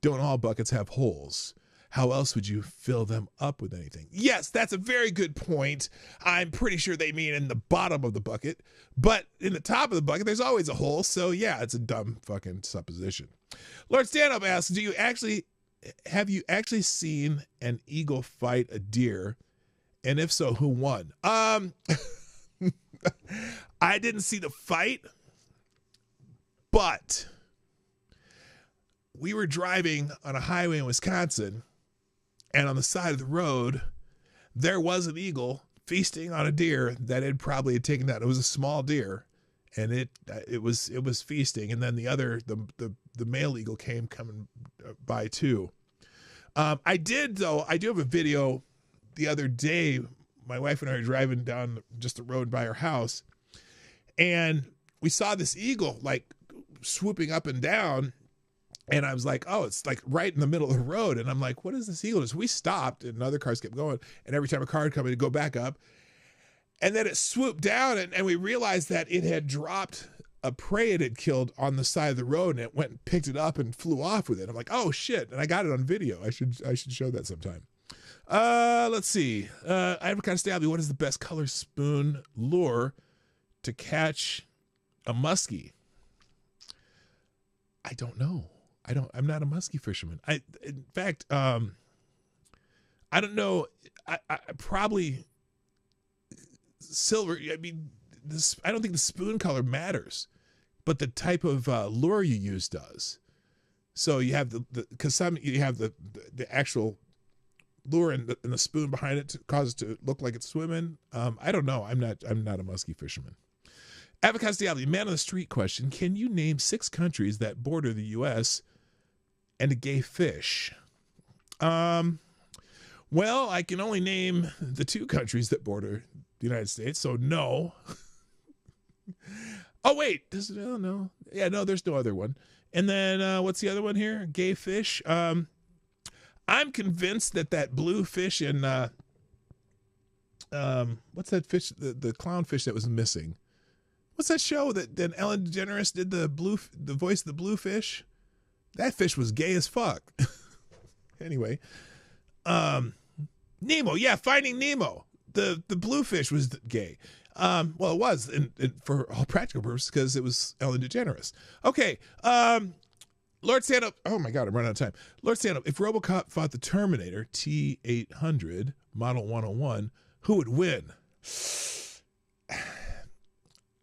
don't all buckets have holes? How else would you fill them up with anything? Yes, that's a very good point. I'm pretty sure they mean in the bottom of the bucket, but in the top of the bucket, there's always a hole. So yeah, it's a dumb fucking supposition. Lord Stand-Up asks, have you actually seen an eagle fight a deer? And if so, who won? I didn't see the fight, but we were driving on a highway in Wisconsin, and on the side of the road, there was an eagle feasting on a deer that it probably had taken down. It was a small deer, and it was feasting. And then the male eagle coming by too. I do have a video the other day. My wife and I were driving down just the road by our house, and we saw this eagle like swooping up and down. And I was like, oh, it's like right in the middle of the road. And I'm like, what is this eagle? So we stopped, and other cars kept going. And every time a car would come, it'd go back up. And then it swooped down, and we realized that it had dropped a prey it had killed on the side of the road, and it went and picked it up and flew off with it. I'm like, oh shit. And I got it on video. I should show that sometime. Let's see. I have a kind of stabby. What is the best color spoon lure to catch a muskie? I don't know. I'm not a muskie fisherman. In fact, I don't know. I probably silver. I mean, I don't think the spoon color matters, but the type of lure you use does. So you have you have the actual lure and the spoon behind it to cause it to look like it's swimming. I don't know. I'm not a muskie fisherman. Avocado Diablo, man on the street question. Can you name 6 countries that border the U.S. and a gay fish? Well, I can only name the 2 countries that border the United States, so no. Oh, wait. Oh, no. Yeah, no, there's no other one. And then what's the other one here? Gay fish. I'm convinced that blue fish in what's that fish? The clownfish that was missing. What's that show that Ellen DeGeneres did the voice of the blue fish? That fish was gay as fuck. Anyway, Nemo. Yeah, Finding Nemo. The blue fish was gay. Well, it was for all practical purposes because it was Ellen DeGeneres. Okay. Lord Stand-Up. Oh my God, I'm running out of time. Lord Stand-Up. If RoboCop fought the Terminator T-800 Model 101, who would win?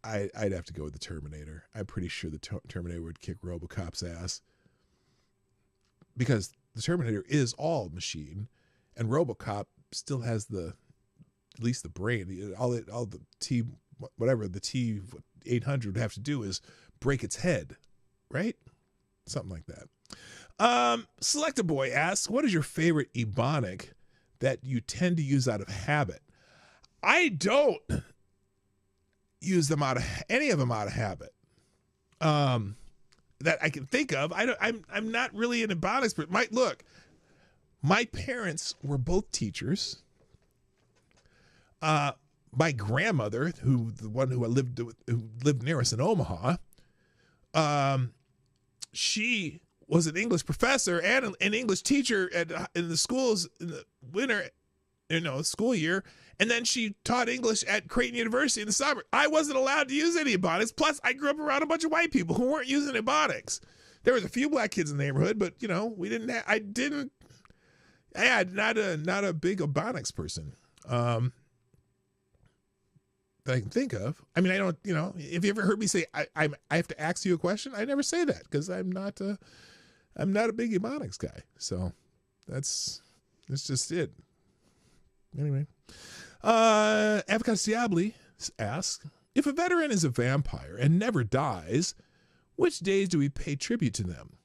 I'd have to go with the Terminator. I'm pretty sure the Terminator would kick RoboCop's ass because the Terminator is all machine, and RoboCop still has at least the brain. All the T-800 would have to do is break its head, right? Something like that. Selecta Boy asks, what is your favorite Ebonic that you tend to use out of habit? I don't use them any of them out of habit. That I can think of. I'm not really an Ebonics, but my parents were both teachers. My grandmother, who lived near us in Omaha, she was an English professor and an English teacher in the schools in the winter, school year. And then she taught English at Creighton University in the summer. I wasn't allowed to use any Ebonics. Plus, I grew up around a bunch of white people who weren't using Ebonics. There was a few black kids in the neighborhood, but we didn't. Not a big Ebonics person. That I can think of. I mean, I don't. If you ever heard me say I have to ask you a question, I never say that because I'm not. I'm not a big Ebonics guy. So that's just it. Anyway, Avocats Diabli asks, if a veteran is a vampire and never dies, which days do we pay tribute to them?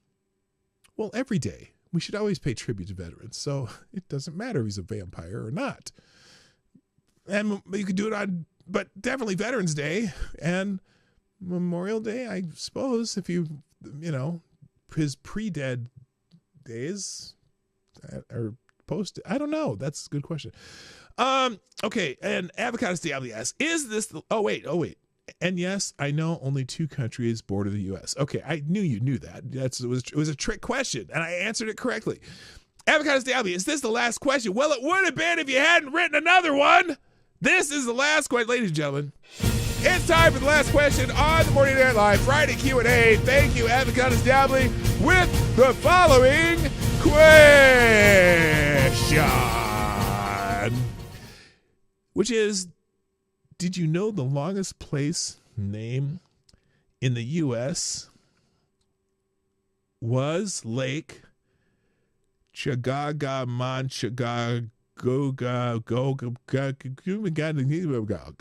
Well, every day. We should always pay tribute to veterans, so it doesn't matter if he's a vampire or not. And you could do it on, but definitely Veterans Day and Memorial Day, I suppose, if you know, his pre-dead days or post. I don't know. That's a good question. Okay, and Avocados Diablo asks, is this the... Oh, wait. And yes, I know only 2 countries border the U.S. Okay, I knew you knew that. It was a trick question, and I answered it correctly. Avocados Diablo, is this the last question? Well, it would have been if you hadn't written another one. This is the last question, ladies and gentlemen. It's time for the last question on the Morning Night Live Friday Q&A. Thank you, Avocados Diablo, with the following question, which is, did you know the longest place name in the U.S. was Lake Chagagamanchagagogagogagogog?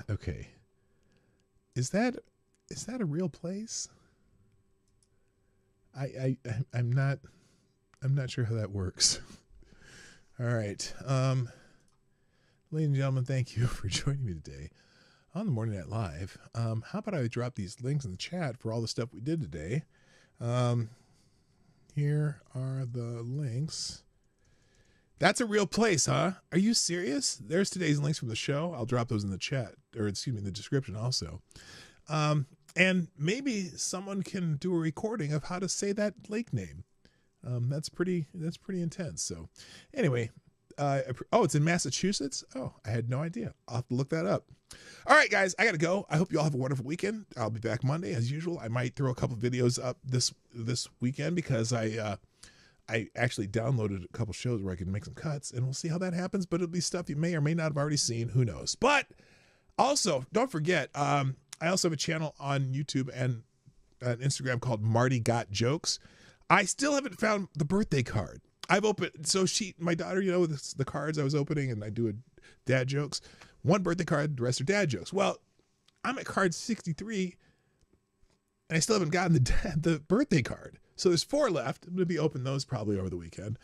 Okay. Is that a real place? I'm not sure how that works. All right. Ladies and gentlemen, thank you for joining me today on the Morning Night Live. How about I drop these links in the chat for all the stuff we did today? Here are the links. That's a real place, huh? Are you serious? There's today's links from the show. I'll drop those in the chat, or excuse me, in the description also. And maybe someone can do a recording of how to say that lake name. That's pretty intense. So anyway, it's in Massachusetts. Oh, I had no idea. I'll have to look that up. All right, guys, I got to go. I hope you all have a wonderful weekend. I'll be back Monday as usual. I might throw a couple videos up this weekend because I actually downloaded a couple shows where I can make some cuts, and we'll see how that happens. But it'll be stuff you may or may not have already seen. Who knows? But also, don't forget, I also have a channel on YouTube and an Instagram called Marty Got Jokes. I still haven't found the birthday card. I've opened, so my daughter, the cards I was opening, and I do a dad jokes. One birthday card, the rest are dad jokes. Well, I'm at card 63, and I still haven't gotten the birthday card. So there's 4 left. I'm going to be opening those probably over the weekend.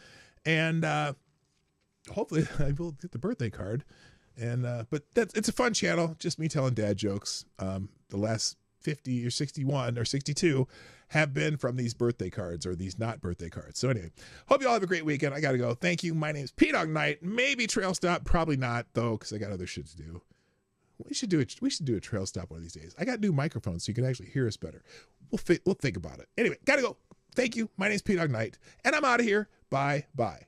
And hopefully I will get the birthday card. And but it's a fun channel, just me telling dad jokes. The last 50 or 61 or 62 have been from these birthday cards or these not birthday cards. So anyway, hope you all have a great weekend. I got to go. Thank you. My name is PDawgKnight. Maybe trail stop. Probably not, though, because I got other shit to do. We should do a trail stop one of these days. I got new microphones so you can actually hear us better. We'll think about it. Anyway, got to go. Thank you. My name is PDawgKnight, and I'm out of here. Bye-bye.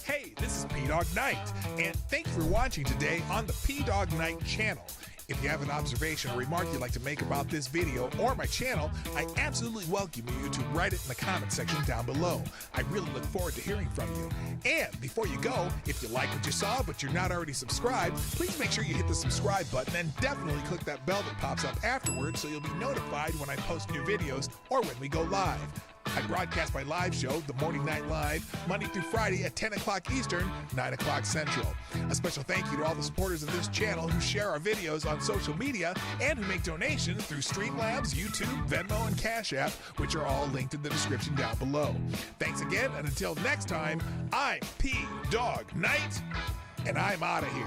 Hey, this is PDawgKnight, and thank you for watching today on the PDawgKnight channel. If you have an observation or remark you'd like to make about this video or my channel, I absolutely welcome you to write it in the comment section down below. I really look forward to hearing from you. And before you go, if you like what you saw but you're not already subscribed, please make sure you hit the subscribe button and definitely click that bell that pops up afterwards so you'll be notified when I post new videos or when we go live. I broadcast my live show, The Morning Night Live, Monday through Friday at 10 o'clock Eastern, 9 o'clock Central. A special thank you to all the supporters of this channel who share our videos on social media and who make donations through Streamlabs, YouTube, Venmo, and Cashapp, which are all linked in the description down below. Thanks again, and until next time, I'm PDawgKnight, and I'm out of here.